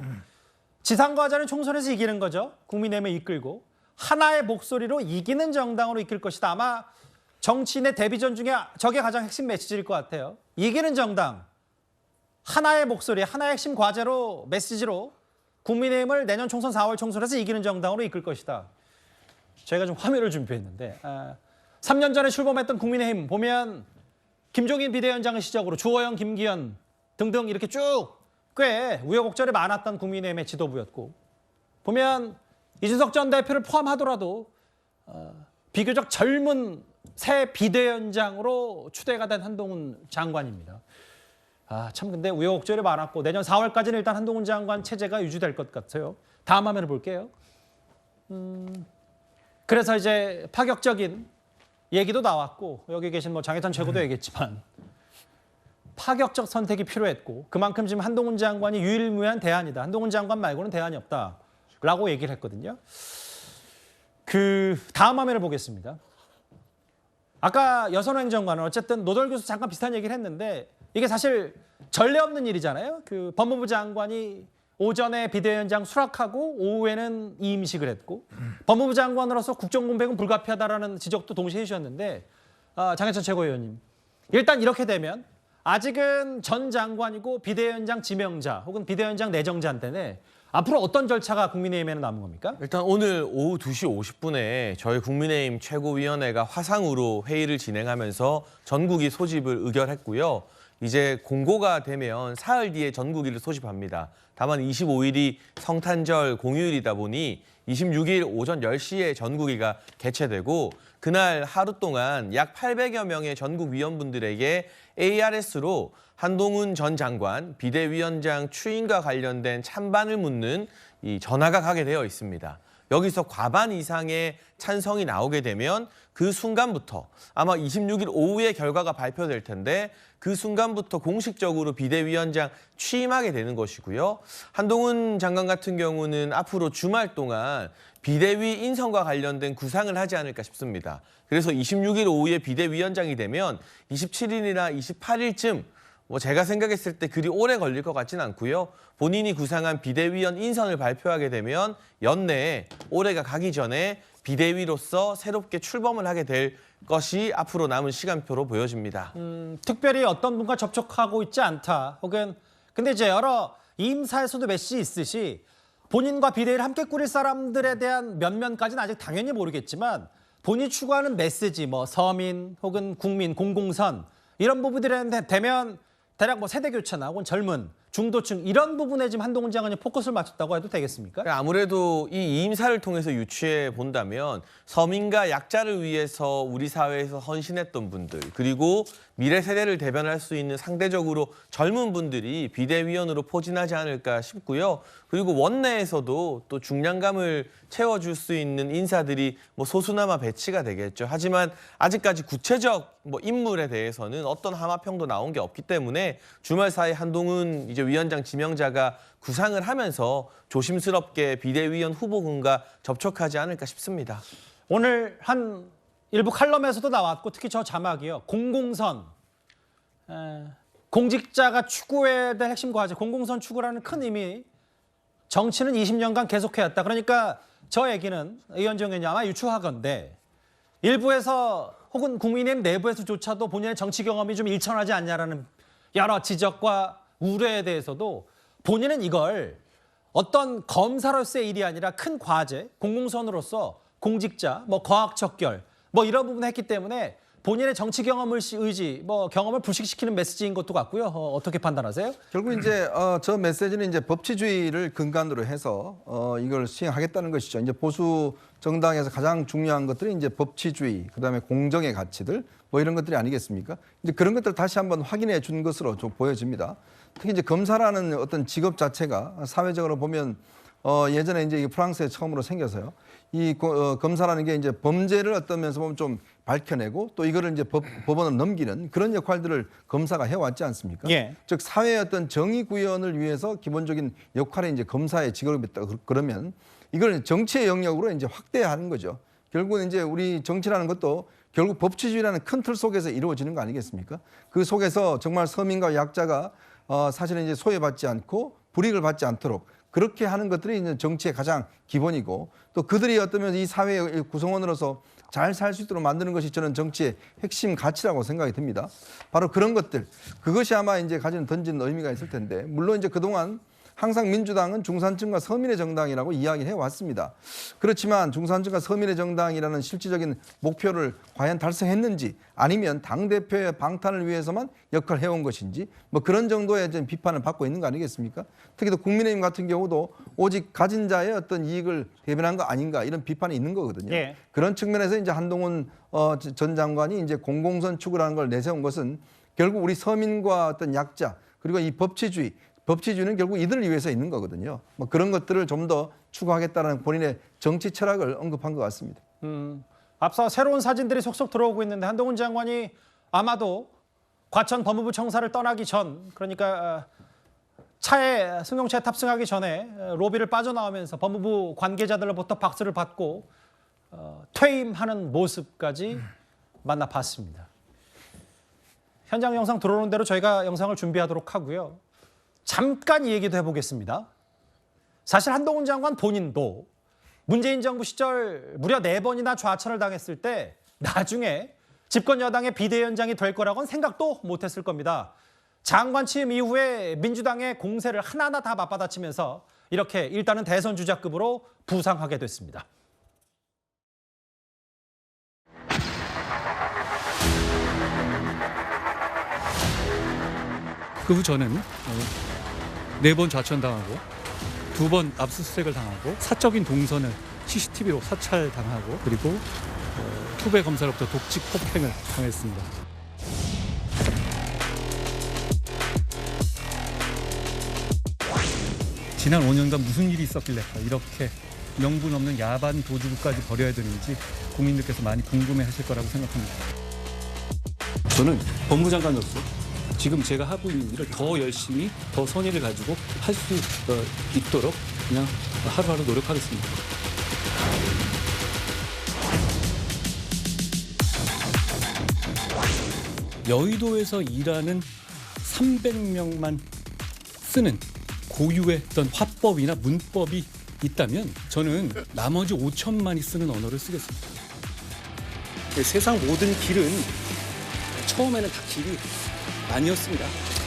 지상과제는 총선에서 이기는 거죠. 국민의힘을 이끌고 하나의 목소리로 이기는 정당으로 이끌 것이다. 아마 정치인의 데뷔전 중에 저게 가장 핵심 메시지일 것 같아요. 이기는 정당, 하나의 목소리, 하나의 핵심 과제로 메시지로 국민의힘을 내년 총선 4월 총선에서 이기는 정당으로 이끌 것이다. 저희가 좀 화면을 준비했는데 3년 전에 출범했던 국민의힘 보면 김종인 비대위원장의 시작으로 주호영, 김기현 등등 이렇게 쭉 꽤 우여곡절이 많았던 국민의힘의 지도부였고 보면 이준석 전 대표를 포함하더라도 비교적 젊은 새 비대위원장으로 추대가 된 한동훈 장관입니다. 참 근데 우여곡절이 많았고 내년 4월까지는 일단 한동훈 장관 체제가 유지될 것 같아요. 다음 화면을 볼게요. 그래서 이제 파격적인 얘기도 나왔고 여기 계신 뭐 장혜찬 최고도 얘기했지만 파격적 선택이 필요했고 그만큼 지금 한동훈 장관이 유일무이한 대안이다. 한동훈 장관 말고는 대안이 없다라고 얘기를 했거든요. 그 다음 화면을 보겠습니다. 아까 여선호 행정관은 어쨌든 노덜 교수 잠깐 비슷한 얘기를 했는데 이게 사실 전례 없는 일이잖아요. 그 법무부 장관이 오전에 비대위원장 수락하고 오후에는 이임식을 했고 법무부 장관으로서 국정공백은 불가피하다라는 지적도 동시에 해주셨는데 장혜찬 최고위원님 일단 이렇게 되면 아직은 전 장관이고 비대위원장 지명자 혹은 비대위원장 내정자인데 앞으로 어떤 절차가 국민의힘에는 남은 겁니까? 일단 오늘 오후 2시 50분에 저희 국민의힘 최고위원회가 화상으로 회의를 진행하면서 전국위 소집을 의결했고요. 이제 공고가 되면 사흘 뒤에 전국위를 소집합니다. 다만 25일이 성탄절 공휴일이다 보니 26일 오전 10시에 전국위가 개최되고 그날 하루 동안 약 800여 명의 전국 위원분들에게 ARS로 한동훈 전 장관 비대위원장 추인과 관련된 찬반을 묻는 이 전화가 가게 되어 있습니다. 여기서 과반 이상의 찬성이 나오게 되면 그 순간부터 아마 26일 오후에 결과가 발표될 텐데 그 순간부터 공식적으로 비대위원장 취임하게 되는 것이고요. 한동훈 장관 같은 경우는 앞으로 주말 동안 비대위 인선과 관련된 구상을 하지 않을까 싶습니다. 그래서 26일 오후에 비대위원장이 되면 27일이나 28일쯤 뭐 제가 생각했을 때 그리 오래 걸릴 것 같지는 않고요. 본인이 구상한 비대위원 인선을 발표하게 되면 연내에 올해가 가기 전에 비대위로서 새롭게 출범을 하게 될 것이 앞으로 남은 시간표로 보여집니다. 특별히 어떤 분과 접촉하고 있지 않다. 혹은 근데 이제 여러 임사에서도 메시지 있듯이 본인과 비대위를 함께 꾸릴 사람들에 대한 면면까지는 아직 당연히 모르겠지만 본인이 추구하는 메시지, 뭐 서민 혹은 국민, 공공선 이런 부분들에 되면 대략 뭐 세대 교체나 혹은 젊은, 중도층 이런 부분에 지금 한동훈 장관이 포커스를 맞췄다고 해도 되겠습니까? 아무래도 이 임사를 통해서 유추해 본다면 서민과 약자를 위해서 우리 사회에서 헌신했던 분들 그리고 미래 세대를 대변할 수 있는 상대적으로 젊은 분들이 비대위원으로 포진하지 않을까 싶고요. 그리고 원내에서도 또 중량감을 채워줄 수 있는 인사들이 뭐 소수나마 배치가 되겠죠. 하지만 아직까지 구체적 뭐 인물에 대해서는 어떤 하마평도 나온 게 없기 때문에 주말 사이 한동훈 이제 위원장 지명자가 구상을 하면서 조심스럽게 비대위원 후보군과 접촉하지 않을까 싶습니다. 오늘 한 일부 칼럼에서도 나왔고 특히 저 자막이요. 공공선. 공직자가 추구해야 될 핵심 과제, 공공선 추구라는 큰 의미. 정치는 20년간 계속해왔다. 그러니까 저 얘기는 의원정 의원이 아마 유추하건데 일부에서 혹은 국민의힘 내부에서조차도 본인의 정치 경험이 좀 일천하지 않냐라는 여러 지적과 우려에 대해서도 본인은 이걸 어떤 검사로서의 일이 아니라 큰 과제, 공공선으로서 공직자, 뭐 과학척결, 뭐 이런 부분을 했기 때문에 본인의 정치 경험을 의지, 뭐 경험을 불식시키는 메시지인 것도 같고요. 어떻게 판단하세요? 결국 이제 저 메시지는 이제 법치주의를 근간으로 해서 이걸 시행하겠다는 것이죠. 이제 보수 정당에서 가장 중요한 것들이 이제 법치주의, 그다음에 공정의 가치들 뭐 이런 것들이 아니겠습니까? 이제 그런 것들을 다시 한번 확인해 준 것으로 좀 보여집니다. 특히 이제 검사라는 어떤 직업 자체가 사회적으로 보면 예전에 이제 이 프랑스에 처음으로 생겨서요. 이 검사라는 게 이제 범죄를 어떤 면에서 보면 좀 밝혀내고 또 이거를 이제 법원으로 넘기는 그런 역할들을 검사가 해왔지 않습니까? 예. 즉 사회의 어떤 정의 구현을 위해서 기본적인 역할에 이제 검사의 직업이 있다 그러면 이걸 정치의 영역으로 이제 확대하는 거죠. 결국은 이제 우리 정치라는 것도 결국 법치주의라는 큰 틀 속에서 이루어지는 거 아니겠습니까? 그 속에서 정말 서민과 약자가 사실은 이제 소외받지 않고 불이익을 받지 않도록 그렇게 하는 것들이 이제 정치의 가장 기본이고 또 그들이 어쩌면 이 사회의 구성원으로서 잘 살 수 있도록 만드는 것이 저는 정치의 핵심 가치라고 생각이 듭니다. 바로 그런 것들, 그것이 아마 이제 던진 의미가 있을 텐데, 물론 이제 그동안 항상 민주당은 중산층과 서민의 정당이라고 이야기를 해왔습니다. 그렇지만 중산층과 서민의 정당이라는 실질적인 목표를 과연 달성했는지 아니면 당대표의 방탄을 위해서만 역할을 해온 것인지 뭐 그런 정도의 비판을 받고 있는 거 아니겠습니까? 특히 또 국민의힘 같은 경우도 오직 가진 자의 어떤 이익을 대변한 거 아닌가 이런 비판이 있는 거거든요. 예. 그런 측면에서 이제 한동훈 전 장관이 이제 공공선축을 하는 걸 내세운 것은 결국 우리 서민과 어떤 약자 그리고 이 법치주의는 결국 이들을 위해서 있는 거거든요. 뭐 그런 것들을 좀 더 추구하겠다는 본인의 정치 철학을 언급한 것 같습니다. 앞서 새로운 사진들이 속속 들어오고 있는데 한동훈 장관이 아마도 과천 법무부 청사를 떠나기 전, 그러니까 승용차에 탑승하기 전에 로비를 빠져나오면서 법무부 관계자들로부터 박수를 받고 퇴임하는 모습까지 만나봤습니다. 현장 영상 들어오는 대로 저희가 영상을 준비하도록 하고요. 잠깐 이 얘기도 해보겠습니다. 사실 한동훈 장관 본인도 문재인 정부 시절 무려 4번이나 좌천을 당했을 때 나중에 집권 여당의 비대위원장이 될 거라고는 생각도 못했을 겁니다. 장관 취임 이후에 민주당의 공세를 하나하나 다 맞받아치면서 이렇게 일단은 대선 주자급으로 부상하게 됐습니다. 그 후 저는 4번 좌천당하고 2번 압수수색을 당하고 사적인 동선을 CCTV로 사찰당하고 그리고 후배 검사로부터 독직 폭행을 당했습니다. 지난 5년간 무슨 일이 있었길래 이렇게 명분 없는 야반 도주까지 벌여야 되는지 국민들께서 많이 궁금해하실 거라고 생각합니다. 저는 법무장관으로서 지금 제가 하고 있는 일을 더 열심히, 더 선의를 가지고 할 수 있도록 그냥 하루하루 노력하겠습니다. 여의도에서 일하는 300명만 쓰는 고유의 어떤 화법이나 문법이 있다면 저는 나머지 5천만이 쓰는 언어를 쓰겠습니다. 세상 모든 길은 처음에는 다 길이 아니었습니다.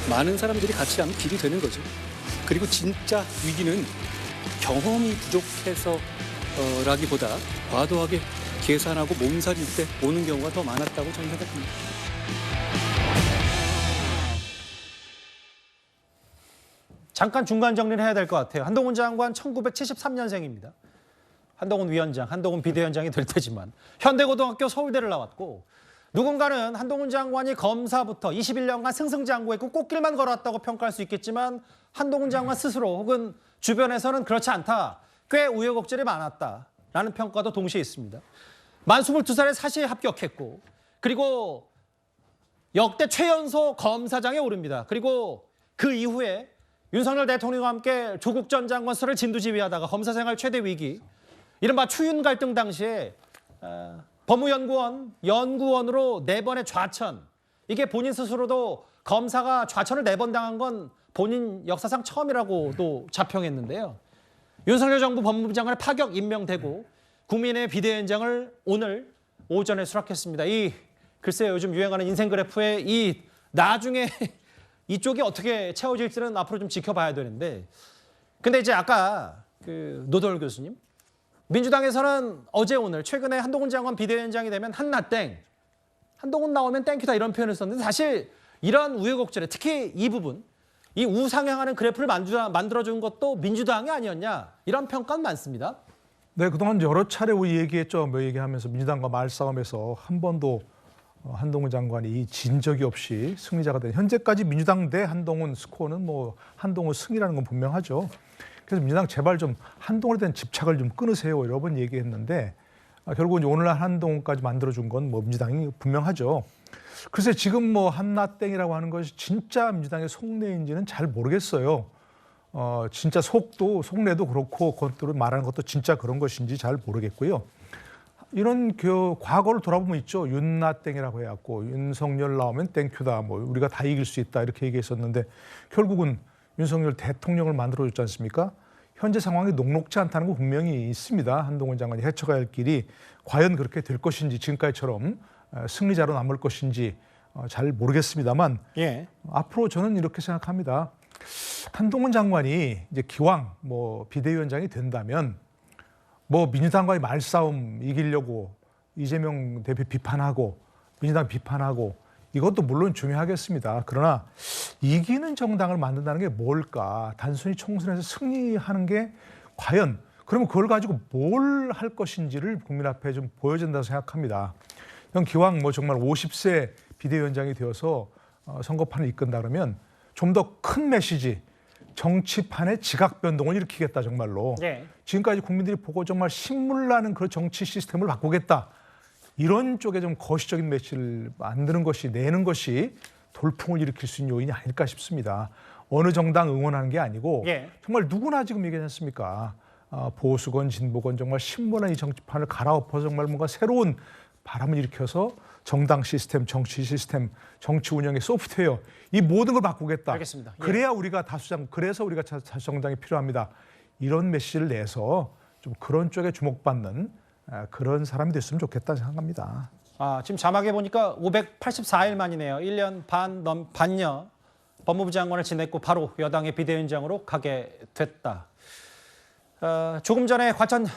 많은 사람들이 같이 하면 길이 되는 거죠. 그리고 진짜 위기는 경험이 부족해서 라기보다 과도하게 계산하고 몸살일 때 오는 경우가 더 많았다고 저는 생각합니다. 잠깐 중간 정리를 해야 될 것 같아요. 한동훈 장관 1973년생입니다. 한동훈 위원장, 한동훈 비대위원장이 될 테지만 현대고등학교 서울대를 나왔고 누군가는 한동훈 장관이 검사부터 21년간 승승장구했고 꽃길만 걸어왔다고 평가할 수 있겠지만 한동훈 장관 스스로 혹은 주변에서는 그렇지 않다. 꽤 우여곡절이 많았다라는 평가도 동시에 있습니다. 만 22살에 사시에 합격했고 그리고 역대 최연소 검사장에 오릅니다. 그리고 그 이후에 윤석열 대통령과 함께 조국 전 장관 수사를 진두지휘하다가 검사 생활 최대 위기, 이른바 추윤 갈등 당시에 법무연구원으로 4번의 좌천. 이게 본인 스스로도 검사가 좌천을 4번 당한 건 본인 역사상 처음이라고도 자평했는데요. 윤석열 정부 법무부 장관에 파격 임명되고 국민의 비대위원장을 오늘 오전에 수락했습니다. 글쎄요, 요즘 유행하는 인생 그래프에 나중에 이쪽이 어떻게 채워질지는 앞으로 좀 지켜봐야 되는데, 근데 이제 아까 노덜 교수님, 민주당에서는 어제 오늘 최근에 한동훈 장관 비대위원장이 되면 한나땡, 한동훈 나오면 땡큐다 이런 표현을 썼는데 사실 이런 우여곡절에 특히 이 부분, 이 우상향하는 그래프를 만들어준 것도 민주당이 아니었냐 이런 평가는 많습니다. 네, 그동안 여러 차례 우리 얘기했죠. 얘기하면서 민주당과 말싸움에서 한 번도 한동훈 장관이 진 적이 없이 승리자가 된 현재까지 민주당 대 한동훈 스코어는 한동훈 승이라는 건 분명하죠. 그래서 민주당 제발 좀 한동훈에 대한 집착을 좀 끊으세요. 여러 번 얘기했는데 결국 이제 오늘날 한동훈까지 만들어준 건 뭐 민주당이 분명하죠. 글쎄 지금 뭐 한나땡이라고 하는 것이 진짜 민주당의 속내인지는 잘 모르겠어요. 진짜 속내도 그렇고 겉으로 말하는 것도 진짜 그런 것인지 잘 모르겠고요. 이런 과거를 돌아보면 있죠. 윤나땡이라고 해갖고 윤석열 나오면 땡큐다. 뭐 우리가 다 이길 수 있다 이렇게 얘기했었는데 결국은 윤석열 대통령을 만들어줬지 않습니까? 현재 상황이 녹록지 않다는 거 분명히 있습니다. 한동훈 장관이 헤쳐가야 할 길이 과연 그렇게 될 것인지 지금까지처럼 승리자로 남을 것인지 잘 모르겠습니다만 예. 앞으로 저는 이렇게 생각합니다. 한동훈 장관이 이제 기왕 뭐 비대위원장이 된다면 뭐 민주당과의 말싸움 이기려고 이재명 대표 비판하고 민주당 비판하고 이것도 물론 중요하겠습니다. 그러나 이기는 정당을 만든다는 게 뭘까? 단순히 총선에서 승리하는 게 과연 그러면 그걸 가지고 뭘 할 것인지를 국민 앞에 좀 보여야 된다고 생각합니다. 형 기왕 뭐 정말 50세 비대위원장이 되어서 선거판을 이끈다 그러면 좀 더 큰 메시지, 정치판의 지각 변동을 일으키겠다 정말로. 예. 지금까지 국민들이 보고 정말 신물나는 그 정치 시스템을 바꾸겠다. 이런 쪽에 좀 거시적인 메시지를 만드는 것이 내는 것이 돌풍을 일으킬 수 있는 요인이 아닐까 싶습니다. 어느 정당 응원하는 게 아니고 예. 정말 누구나 지금 얘기하지 않습니까? 보수건 진보건 정말 신문한 이 정치판을 갈아엎어서 정말 뭔가 새로운 바람을 일으켜서 정당 시스템, 정치 시스템, 정치 운영의 소프트웨어 이 모든 걸 바꾸겠다. 알겠습니다. 예. 그래야 우리가 그래서 우리가 다수정당이 필요합니다. 이런 메시지를 내서 좀 그런 쪽에 주목받는 그런 사람이 됐으면 좋겠다 생각합니다. 지금 자막에 보니까 584일 만이네요. 1년 반여 법무부 장관을 지냈고 바로 여당의 비대위원장으로 가게 됐다. 조금 전에 과천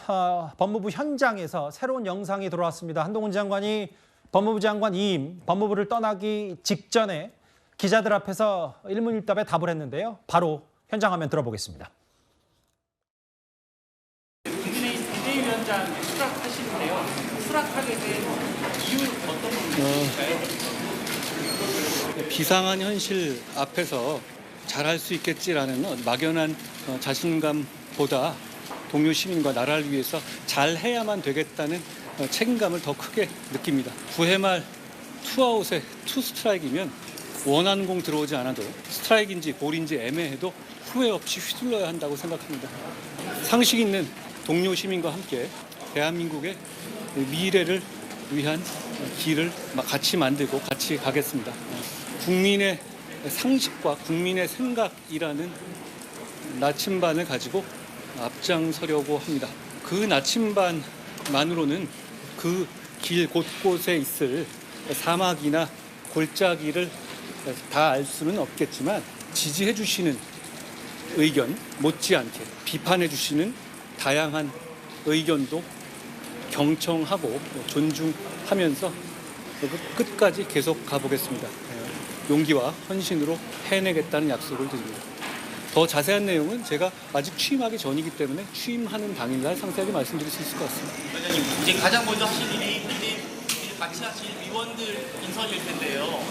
법무부 현장에서 새로운 영상이 들어왔습니다. 한동훈 장관이 법무부 장관 2임, 법무부를 떠나기 직전에 기자들 앞에서 일문일답에 답을 했는데요. 바로 현장 화면 들어보겠습니다. 국민의힘 비대위원장 수락하시는데요. 수락하게 된 이유는 어떤 부분일까요? 비상한 현실 앞에서 잘할 수 있겠지라는 막연한 자신감보다 동료 시민과 나라를 위해서 잘해야만 되겠다는 책임감을 더 크게 느낍니다. 9회 말 투아웃에 투 스트라이크이면 원하는 공 들어오지 않아도 스트라이크인지 볼인지 애매해도 후회 없이 휘둘러야 한다고 생각합니다. 상식 있는 동료 시민과 함께 대한민국의 미래를 위한 길을 같이 만들고 같이 가겠습니다. 국민의 상식과 국민의 생각이라는 나침반을 가지고 앞장서려고 합니다. 그 나침반만으로는 그 길 곳곳에 있을 사막이나 골짜기를 다 알 수는 없겠지만 지지해 주시는 의견 못지않게 비판해 주시는 다양한 의견도 경청하고 존중하면서 끝까지 계속 가보겠습니다. 용기와 헌신으로 해내겠다는 약속을 드립니다. 더 자세한 내용은 제가 아직 취임하기 전이기 때문에 취임하는 당일날 상세하게 말씀드릴 수 있을 것 같습니다. 위원장님, 이제 가장 먼저 하실 일이 같이 하실 위원들 인선일 텐데요.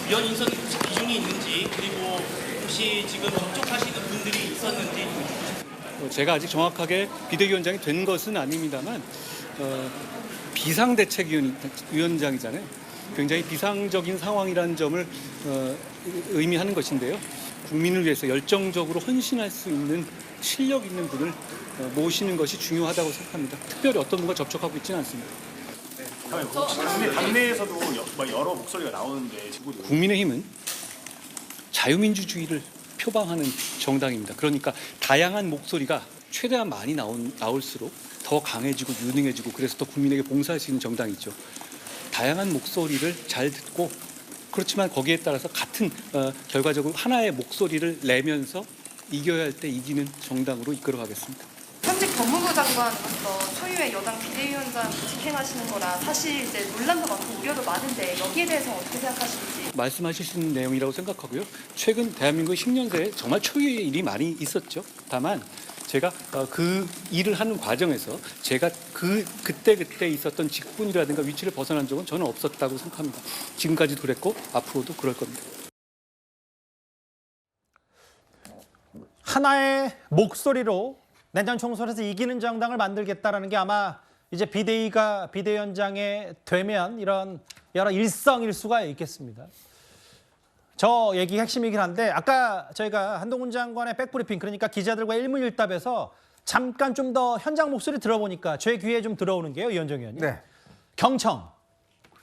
위원 인선 기준이 있는지 그리고 혹시 지금 접촉하시는 분들이 있었는지 제가 아직 정확하게 비대위원장이 된 것은 아닙니다만 비상대책위원장이잖아요. 굉장히 비상적인 상황이라는 점을 의미하는 것인데요. 국민을 위해서 열정적으로 헌신할 수 있는 실력 있는 분을 모시는 것이 중요하다고 생각합니다. 특별히 어떤 분과 접촉하고 있지는 않습니다. 당내에서도 여러 목소리가 나오는데 국민의힘은 자유민주주의를 표방하는 정당입니다. 그러니까 다양한 목소리가 최대한 많이 나올수록 더 강해지고 유능해지고 그래서 더 국민에게 봉사할 수 있는 정당이죠. 다양한 목소리를 잘 듣고 그렇지만 거기에 따라서 같은 결과적으로 하나의 목소리를 내면서 이겨야 할 때 이기는 정당으로 이끌어가겠습니다. 현직 법무부 장관으로서 초유의 여당 비대위원장 직행하시는 거라 사실 이제 논란도 많고 우려도 많은데 여기에 대해서 어떻게 생각하시는지 말씀하실 수 있는 내용이라고 생각하고요. 최근 대한민국 10년대에 정말 초유의 일이 많이 있었죠. 다만 제가 그 일을 하는 과정에서 제가 그때 있었던 직분이라든가 위치를 벗어난 적은 저는 없었다고 생각합니다. 지금까지도 그랬고 앞으로도 그럴 겁니다. 하나의 목소리로 내년 총선에서 이기는 정당을 만들겠다라는 게 아마 이제 비대위원장에 되면 이런 여러 일성일수가 있겠습니다. 저 얘기 핵심이긴 한데 아까 저희가 한동훈 장관의 백브리핑 그러니까 기자들과 일문일답에서 잠깐 좀 더 현장 목소리 들어보니까 제 귀에 좀 들어오는 게요, 이현정 의원님. 네. 경청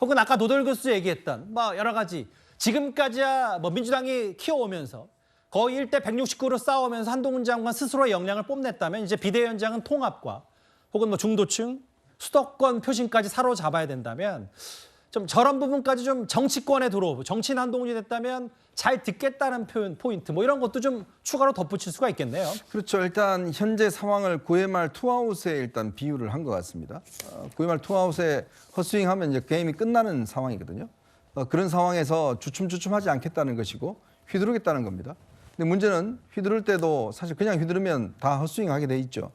혹은 아까 노덜교수 얘기했던 뭐 여러 가지 지금까지야 뭐 민주당이 키워오면서 거의 1대 169로 싸우면서 한동훈 장관 스스로의 역량을 뽐냈다면 이제 비대위원장은 통합과 혹은 뭐 중도층 수도권 표심까지 사로잡아야 된다면 좀 저런 부분까지 좀 정치권에 들어오고 정치인 한동훈이 됐다면 잘 듣겠다는 표현 포인트 뭐 이런 것도 좀 추가로 덧붙일 수가 있겠네요. 그렇죠. 일단 현재 상황을 9회 말 투아웃에 일단 비유를 한 것 같습니다. 9회 말 투아웃에 헛스윙하면 이제 게임이 끝나는 상황이거든요. 그런 상황에서 주춤주춤하지 않겠다는 것이고 휘두르겠다는 겁니다. 근데 문제는 휘두를 때도 사실 그냥 휘두르면 다 헛스윙하게 돼 있죠.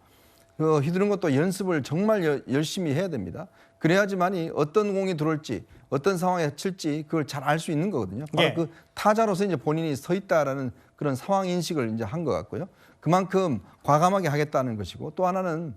그 휘두른 것도 연습을 정말 열심히 해야 됩니다. 그래야지만이 어떤 공이 들어올지 어떤 상황에 칠지 그걸 잘 알 수 있는 거거든요. 바로 예. 그 타자로서 이제 본인이 서 있다라는 그런 상황 인식을 이제 한 것 같고요. 그만큼 과감하게 하겠다는 것이고 또 하나는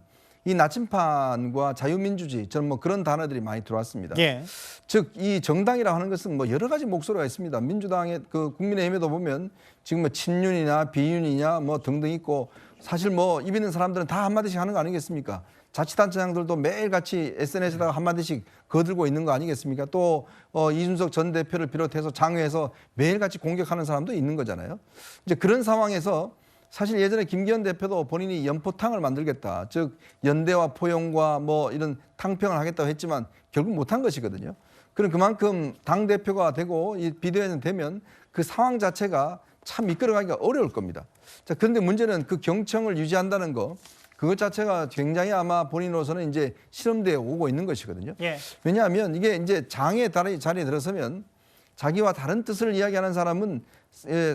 이 나침판과 자유민주주의 저는 뭐 그런 단어들이 많이 들어왔습니다. 예. 즉 이 정당이라고 하는 것은 뭐 여러 가지 목소리가 있습니다. 민주당의 그 국민의힘에도 보면 지금 뭐 친윤이냐 비윤이냐 뭐 등등 있고 사실 뭐 입 있는 사람들은 다 한마디씩 하는 거 아니겠습니까? 자치단체장들도 매일같이 SNS에다가 한마디씩 거들고 있는 거 아니겠습니까? 또 이준석 전 대표를 비롯해서 장외에서 매일같이 공격하는 사람도 있는 거잖아요. 이제 그런 상황에서 사실 예전에 김기현 대표도 본인이 연포탕을 만들겠다. 즉 연대와 포용과 뭐 이런 탕평을 하겠다고 했지만 결국 못한 것이거든요. 그럼 그만큼 당대표가 되고 이 비대위원장 되면 그 상황 자체가 참 이끌어가기가 어려울 겁니다. 자, 그런데 문제는 그 경청을 유지한다는 거 그것 자체가 굉장히 아마 본인으로서는 이제 실험대에 오고 있는 것이거든요. 예. 왜냐하면 이게 이제 장의 자리에 들어서면 자기와 다른 뜻을 이야기하는 사람은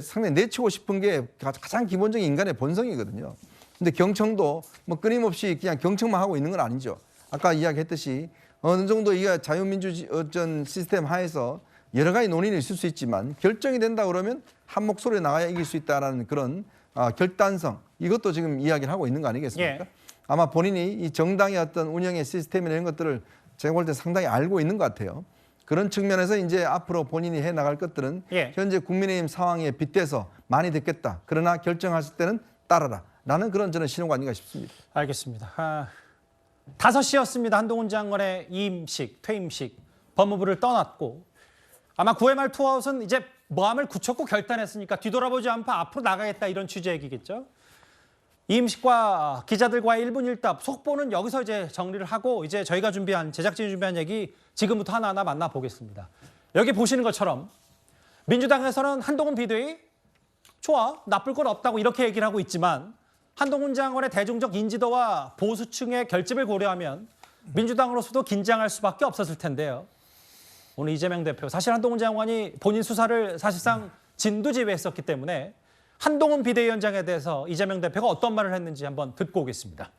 상당히 내치고 싶은 게 가장 기본적인 인간의 본성이거든요. 근데 경청도 뭐 끊임없이 그냥 경청만 하고 있는 건 아니죠. 아까 이야기했듯이 어느 정도 이게 자유민주 어떤 시스템 하에서 여러 가지 논의는 있을 수 있지만 결정이 된다 그러면 한 목소리에 나가야 이길 수 있다라는 그런 결단성 이것도 지금 이야기를 하고 있는 거 아니겠습니까? 예. 아마 본인이 이 정당의 어떤 운영의 시스템이나 이런 것들을 제가 볼 때 상당히 알고 있는 것 같아요. 그런 측면에서 이제 앞으로 본인이 해 나갈 것들은 예. 현재 국민의힘 상황에 빗대서 많이 듣겠다. 그러나 결정하실 때는 따라라. 라는 그런 저는 신호가 아닌가 싶습니다. 알겠습니다. 5시였습니다. 한동훈 장관의 임식, 퇴임식, 법무부를 떠났고 아마 9회 말 투아웃은 이제 마음을 굳혔고 결단했으니까 뒤돌아보지 않고 앞으로 나가겠다 이런 취지의 얘기겠죠. 임식과 기자들과의 1분 1답 속보는 여기서 이제 정리를 하고 이제 저희가 제작진이 준비한 얘기 지금부터 하나하나 만나보겠습니다. 여기 보시는 것처럼 민주당에서는 한동훈 비대위 좋아, 나쁠 건 없다고 이렇게 얘기를 하고 있지만 한동훈 장관의 대중적 인지도와 보수층의 결집을 고려하면 민주당으로서도 긴장할 수밖에 없었을 텐데요. 오늘 이재명 대표, 사실 한동훈 장관이 본인 수사를 사실상 진두지휘했었기 때문에 한동훈 비대위원장에 대해서 이재명 대표가 어떤 말을 했는지 한번 듣고 오겠습니다.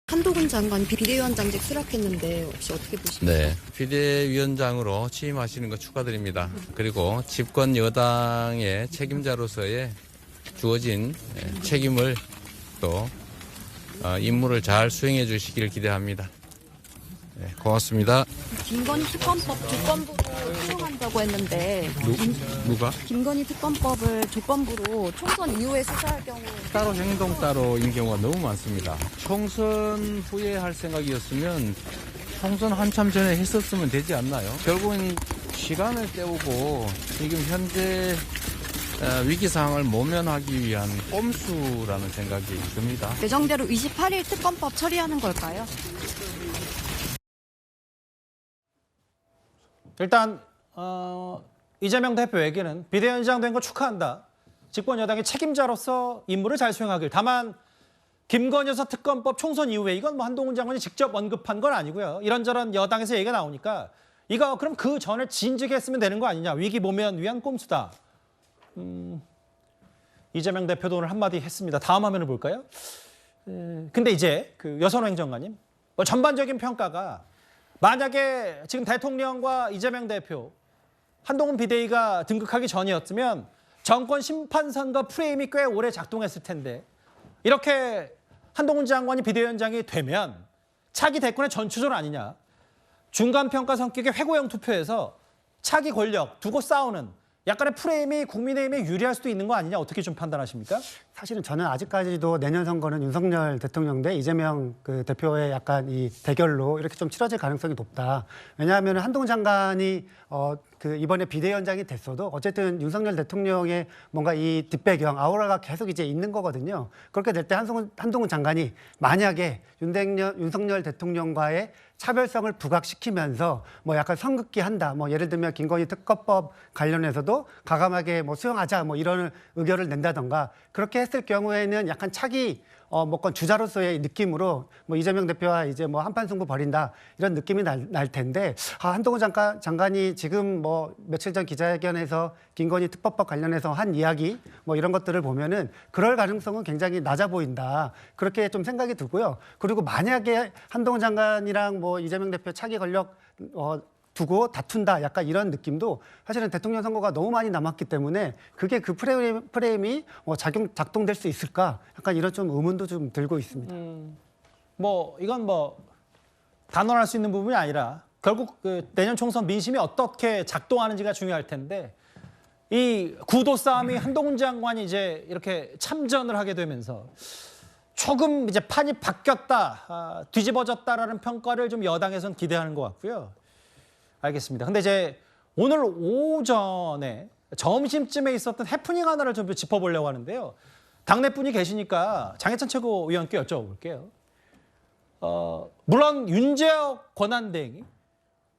한동훈 장관이 비대위원장직 수락했는데 혹시 어떻게 보십니까? 네, 비대위원장으로 취임하시는 거 축하드립니다. 그리고 집권 여당의 책임자로서의 주어진 책임을 또 임무를 잘 수행해 주시기를 기대합니다. 네, 고맙습니다. 김건희 특검법 조건부로 수용한다고 했는데 누가? 김건희 특검법을 조건부로 총선 이후에 수사할 경우 따로 행동 따로인 경우가 너무 많습니다. 총선 후에 할 생각이었으면 총선 한참 전에 했었으면 되지 않나요? 결국은 시간을 때우고 지금 현재 위기 상황을 모면하기 위한 꼼수라는 생각이 듭니다. 예정대로 28일 특검법 처리하는 걸까요? 일단 이재명 대표에게는 비대위원장 된 거 축하한다. 집권 여당의 책임자로서 임무를 잘 수행하길. 다만 김건희 여사 특검법 총선 이후에 이건 뭐 한동훈 장관이 직접 언급한 건 아니고요. 이런저런 여당에서 얘기가 나오니까 이거 그럼 그 전에 진즉에 했으면 되는 거 아니냐. 위기 모면 위한 꼼수다. 이재명 대표도 오늘 한마디 했습니다. 다음 화면을 볼까요? 근데 이제 그 여선호 행정관님 뭐 전반적인 평가가 만약에 지금 대통령과 이재명 대표, 한동훈 비대위가 등극하기 전이었으면 정권 심판선거 프레임이 꽤 오래 작동했을 텐데 이렇게 한동훈 장관이 비대위원장이 되면 차기 대권의 전초전 아니냐. 중간평가 성격의 회고형 투표에서 차기 권력 두고 싸우는 약간의 프레임이 국민의힘에 유리할 수도 있는 거 아니냐. 어떻게 좀 판단하십니까? 사실은 저는 아직까지도 내년 선거는 윤석열 대통령 대 이재명 그 대표의 약간 이 대결로 이렇게 좀 치러질 가능성이 높다. 왜냐하면 한동훈 장관이 그 이번에 비대위원장이 됐어도 어쨌든 윤석열 대통령의 뭔가 이 뒷배경 아우라가 계속 이제 있는 거거든요. 그렇게 될 때 한동훈 장관이 만약에 윤석열 대통령과의 차별성을 부각시키면서 뭐 약간 선긋기 한다. 뭐 예를 들면 김건희 특검법 관련해서도 과감하게 뭐 수용하자 뭐 이런 의견을 낸다던가 그렇게 했을 경우에는 약간 차기 뭐건 주자로서의 느낌으로 뭐 이재명 대표와 이제 뭐 한판 승부 벌인다 이런 느낌이 날 텐데 한동훈 장관이 지금 뭐 며칠 전 기자회견에서 김건희 특검법 관련해서 한 이야기 뭐 이런 것들을 보면은 그럴 가능성은 굉장히 낮아 보인다 그렇게 좀 생각이 들고요. 그리고 만약에 한동훈 장관이랑 뭐 이재명 대표 차기 권력 두고 다툰다 약간 이런 느낌도 사실은 대통령 선거가 너무 많이 남았기 때문에 그게 그 프레임이 작동될 수 있을까 약간 이런 좀 의문도 좀 들고 있습니다. 뭐 이건 뭐 단언할 수 있는 부분이 아니라 결국 그 내년 총선 민심이 어떻게 작동하는지가 중요할 텐데 이 구도 싸움이 한동훈 장관이 이제 이렇게 참전을 하게 되면서 조금 이제 판이 바뀌었다, 뒤집어졌다라는 평가를 좀 여당에서는 기대하는 것 같고요. 알겠습니다. 근데 이제 오늘 오전에 점심쯤에 있었던 해프닝 하나를 좀 짚어보려고 하는데요. 당내분이 계시니까 장해찬 최고위원께 여쭤볼게요. 물론 윤재혁 권한대행이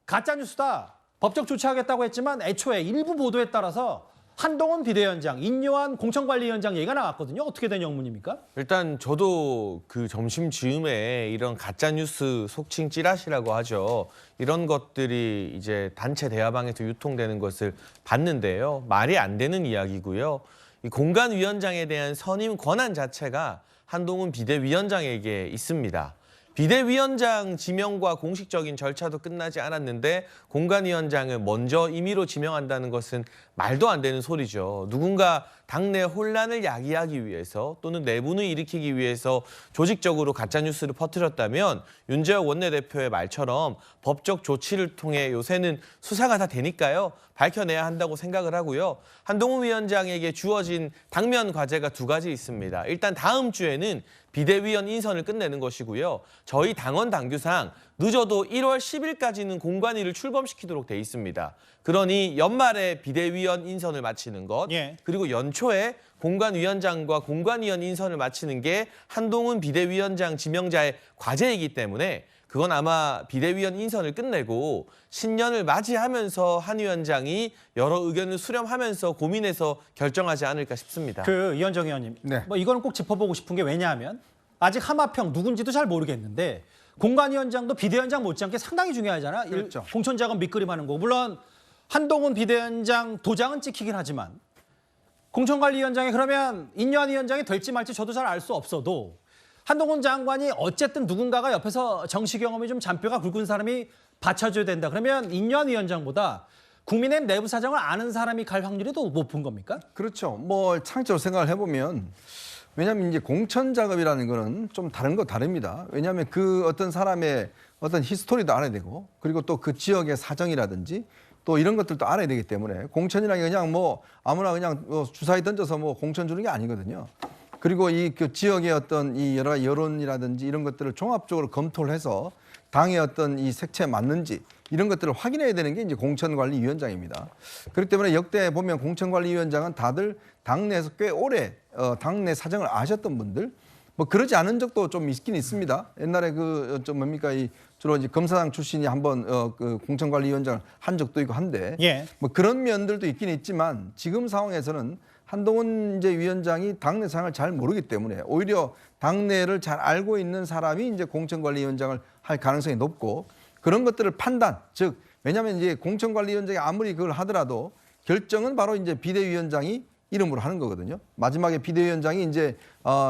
가짜뉴스다, 법적 조치하겠다고 했지만 애초에 일부 보도에 따라서 한동훈 비대위원장, 인요한 공천관리위원장 얘기가 나왔거든요. 어떻게 된 영문입니까? 일단 저도 그 점심 즈음에 이런 가짜 뉴스 속칭 찌라시라고 하죠. 이런 것들이 이제 단체 대화방에서 유통되는 것을 봤는데요. 말이 안 되는 이야기고요. 이 공관위원장에 대한 선임 권한 자체가 한동훈 비대위원장에게 있습니다. 비대위원장 지명과 공식적인 절차도 끝나지 않았는데 공관위원장을 먼저 임의로 지명한다는 것은 말도 안 되는 소리죠. 누군가 당내 혼란을 야기하기 위해서 또는 내분을 일으키기 위해서 조직적으로 가짜뉴스를 퍼뜨렸다면 윤재혁 원내대표의 말처럼 법적 조치를 통해 요새는 수사가 다 되니까요. 밝혀내야 한다고 생각을 하고요. 한동훈 위원장에게 주어진 당면 과제가 두 가지 있습니다. 일단 다음 주에는 비대위원 인선을 끝내는 것이고요. 저희 당원 당규상 늦어도 1월 10일까지는 공관위를 출범시키도록 돼 있습니다. 그러니 연말에 비대위원 인선을 마치는 것, 그리고 연초에 공관위원장과 공관위원 인선을 마치는 게 한동훈 비대위원장 지명자의 과제이기 때문에 그건 아마 비대위원 인선을 끝내고 신년을 맞이하면서 한 위원장이 여러 의견을 수렴하면서 고민해서 결정하지 않을까 싶습니다. 이현정 의원님, 뭐 이거는 꼭 짚어보고 싶은 게 왜냐하면 아직 하마평 누군지도 잘 모르겠는데 공관위원장도 비대위원장 못지않게 상당히 중요하잖아. 그렇죠. 공천자금 밑그림하는 거. 물론 한동훈 비대위원장 도장은 찍히긴 하지만 공천관리위원장이 그러면 인요한 위원장이 될지 말지 저도 잘 알 수 없어도 한동훈 장관이 어쨌든 누군가가 옆에서 정치 경험이 좀 잔뼈가 굵은 사람이 받쳐줘야 된다. 그러면 인요한 위원장보다 국민의힘 내부 사정을 아는 사람이 갈 확률이 더 높은 겁니까? 그렇죠. 뭐 창의적으로 생각을 해보면 왜냐하면 이제 공천 작업이라는 거는 좀 다릅니다. 왜냐하면 그 어떤 사람의 어떤 히스토리도 알아야 되고 그리고 또 그 지역의 사정이라든지 또 이런 것들도 알아야 되기 때문에 공천이라는 게 그냥 뭐 아무나 그냥 주사위 던져서 뭐 공천 주는 게 아니거든요. 그리고 이 그 지역의 어떤 이 여러 여론이라든지 이런 것들을 종합적으로 검토를 해서 당의 어떤 이 색채에 맞는지 이런 것들을 확인해야 되는 게 이제 공천관리위원장입니다. 그렇기 때문에 역대 보면 공천관리위원장은 다들 당내에서 꽤 오래 당내 사정을 아셨던 분들, 뭐 그러지 않은 적도 좀 있긴 있습니다. 옛날에 그 좀 뭡니까 이 주로 이제 검사장 출신이 한번 그 공천관리위원장을 한 적도 있고 한데 뭐 그런 면들도 있긴 있지만 지금 상황에서는 한동훈 이제 위원장이 당내 상황을 잘 모르기 때문에 오히려 당내를 잘 알고 있는 사람이 이제 공천관리위원장을 할 가능성이 높고 그런 것들을 판단, 즉 왜냐하면 이제 공천관리위원장이 아무리 그걸 하더라도 결정은 바로 이제 비대위원장이 이름으로 하는 거거든요. 마지막에 비대위원장이 이제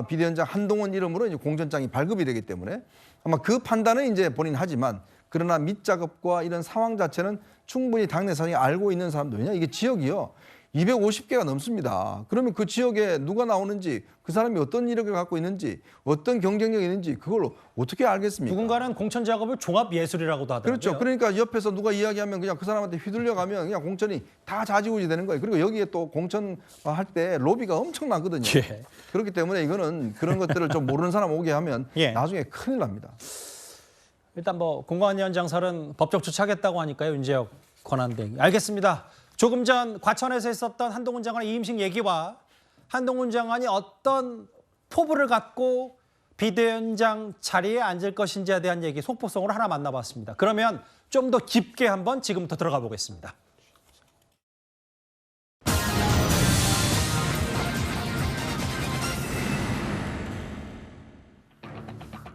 비대위원장 한동훈 이름으로 이제 공천장이 발급이 되기 때문에 아마 그 판단은 이제 본인 하지만 그러나 밑작업과 이런 상황 자체는 충분히 당내 사정이 알고 있는 사람도 왜냐 이게 지역이요. 250개가 넘습니다. 그러면 그 지역에 누가 나오는지, 그 사람이 어떤 이력을 갖고 있는지, 어떤 경쟁력이 있는지 그걸 어떻게 알겠습니까? 누군가는 공천 작업을 종합 예술이라고도 하더라고요. 그렇죠. 그러니까 옆에서 누가 이야기하면 그냥 그 사람한테 휘둘려가면 그냥 공천이 다 좌지우지 되는 거예요. 그리고 여기에 또 공천할 때 로비가 엄청나거든요. 예. 그렇기 때문에 이거는 그런 것들을 좀 모르는 사람 오게 하면 예. 나중에 큰일 납니다. 일단 뭐 공관위원장설은 법적 조치하겠다고 하니까요. 윤재혁 권한대행. 알겠습니다. 조금 전 과천에서 있었던 한동훈 장관의 이임식 얘기와 한동훈 장관이 어떤 포부를 갖고 비대위원장 자리에 앉을 것인지에 대한 얘기 속보성으로 하나 만나봤습니다. 그러면 좀 더 깊게 한번 지금부터 들어가 보겠습니다.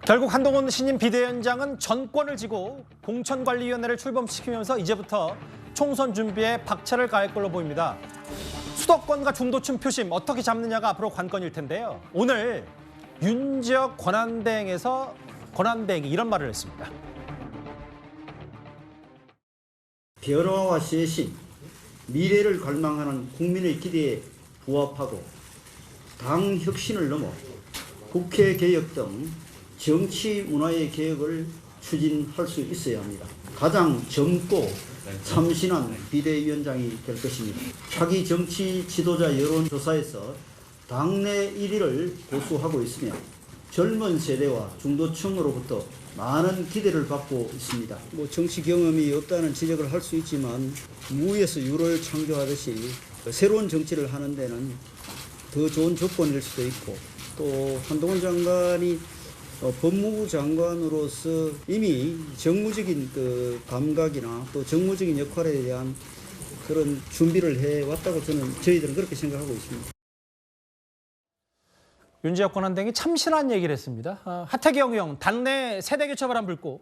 결국 한동훈 신임 비대위원장은 전권을 쥐고 공천관리위원회를 출범시키면서 이제부터 총선 준비에 박차를 가할 걸로 보입니다. 수도권과 중도층 표심 어떻게 잡느냐가 앞으로 관건일 텐데요. 오늘 윤재혁 권한대행이 이런 말을 했습니다. 변화와 쇄신, 미래를 갈망하는 국민의 기대에 부합하고 당 혁신을 넘어 국회 개혁 등 정치 문화의 개혁을 추진할 수 있어야 합니다. 가장 젊고 참신한 비대위원장이 될 것입니다. 차기 정치 지도자 여론조사에서 당내 1위를 고수하고 있으며 젊은 세대와 중도층으로부터 많은 기대를 받고 있습니다. 정치 경험이 없다는 지적을 할 수 있지만 무에서 유를 창조하듯이 새로운 정치를 하는 데는 더 좋은 조건일 수도 있고 또 한동훈 장관이 법무부 장관으로서 이미 정무적인 그 감각이나 또 정무적인 역할에 대한 그런 준비를 해왔다고 저희들은 그렇게 생각하고 있습니다. 윤재혁 권한대행이 참신한 얘기를 했습니다. 하태경 의원 당내 세대교체 바람 불고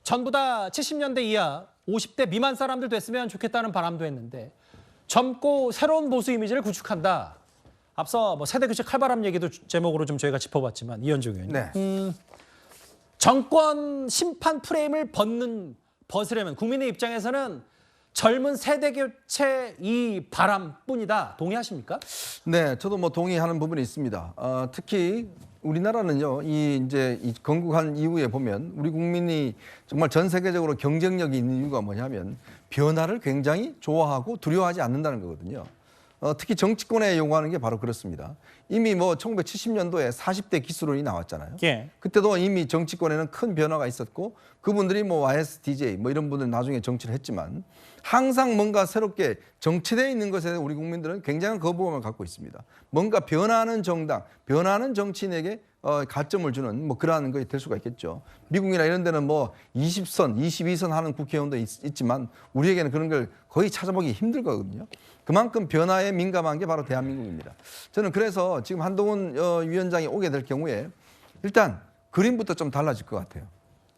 전부 다 70년대 이하 50대 미만 사람들 됐으면 좋겠다는 바람도 했는데 젊고 새로운 보수 이미지를 구축한다. 앞서 뭐 세대교체 칼바람 얘기도 제목으로 좀 저희가 짚어봤지만 이현중 의원님. 네. 정권 심판 프레임을 벗으려면 국민의 입장에서는 젊은 세대교체 이 바람뿐이다. 동의하십니까? 네, 저도 뭐 동의하는 부분이 있습니다. 특히 우리나라는요, 이 건국한 이후에 보면 우리 국민이 정말 전 세계적으로 경쟁력이 있는 이유가 뭐냐면 변화를 굉장히 좋아하고 두려워하지 않는다는 거거든요. 특히 정치권에 요구하는 게 바로 그렇습니다. 이미 뭐 1970년도에 40대 기수론이 나왔잖아요. 예. 그때도 이미 정치권에는 큰 변화가 있었고 그분들이 뭐 YSDJ 뭐 이런 분들 나중에 정치를 했지만 항상 뭔가 새롭게 정체되어 있는 것에 우리 국민들은 굉장한 거부감을 갖고 있습니다. 뭔가 변하는 정당, 변하는 정치인에게 가점을 주는 뭐 그러한 것이 될 수가 있겠죠. 미국이나 이런 데는 뭐 20선, 22선 하는 국회의원도 있지만 우리에게는 그런 걸 거의 찾아보기 힘들거든요. 그만큼 변화에 민감한 게 바로 대한민국입니다. 저는 그래서 지금 한동훈 위원장이 오게 될 경우에 일단 그림부터 좀 달라질 것 같아요.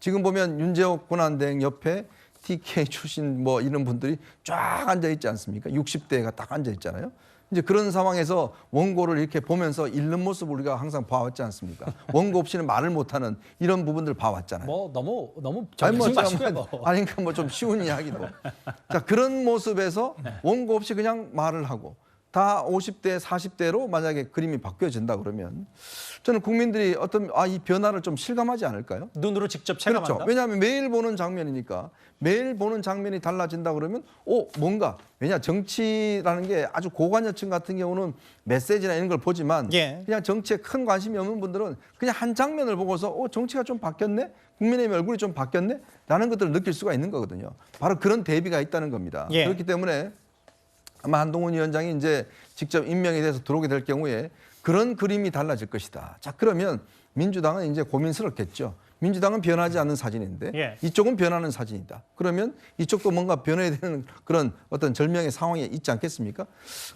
지금 보면 윤재혁 권한대행 옆에 TK 출신 뭐 이런 분들이 쫙 앉아 있지 않습니까? 60대가 딱 앉아 있잖아요. 이제 그런 상황에서 원고를 이렇게 보면서 읽는 모습을 우리가 항상 봐왔지 않습니까? 원고 없이는 말을 못하는 이런 부분들 봐왔잖아요. 뭐 너무 아니 뭐 마시고요. 아니 그러니까 뭐 좀 쉬운 이야기도. 자 그런 모습에서 원고 없이 그냥 말을 하고 다 50대, 40대로 만약에 그림이 바뀌어진다 그러면 저는 국민들이 이 변화를 좀 실감하지 않을까요? 눈으로 직접 체감한다. 그렇죠. 왜냐하면 매일 보는 장면이니까 매일 보는 장면이 달라진다 그러면 뭔가 왜냐 정치라는 게 아주 고관여층 같은 경우는 메시지나 이런 걸 보지만 예. 그냥 정치에 큰 관심이 없는 분들은 그냥 한 장면을 보고서 정치가 좀 바뀌었네? 국민의힘 얼굴이 좀 바뀌었네? 라는 것들을 느낄 수가 있는 거거든요. 바로 그런 대비가 있다는 겁니다. 예. 그렇기 때문에 아마 한동훈 위원장이 이제 직접 임명이 돼서 들어오게 될 경우에 그런 그림이 달라질 것이다. 자, 그러면 민주당은 이제 고민스럽겠죠. 민주당은 변하지 않는 사진인데 예. 이쪽은 변하는 사진이다. 그러면 이쪽도 뭔가 변해야 되는 그런 어떤 절명의 상황이 있지 않겠습니까?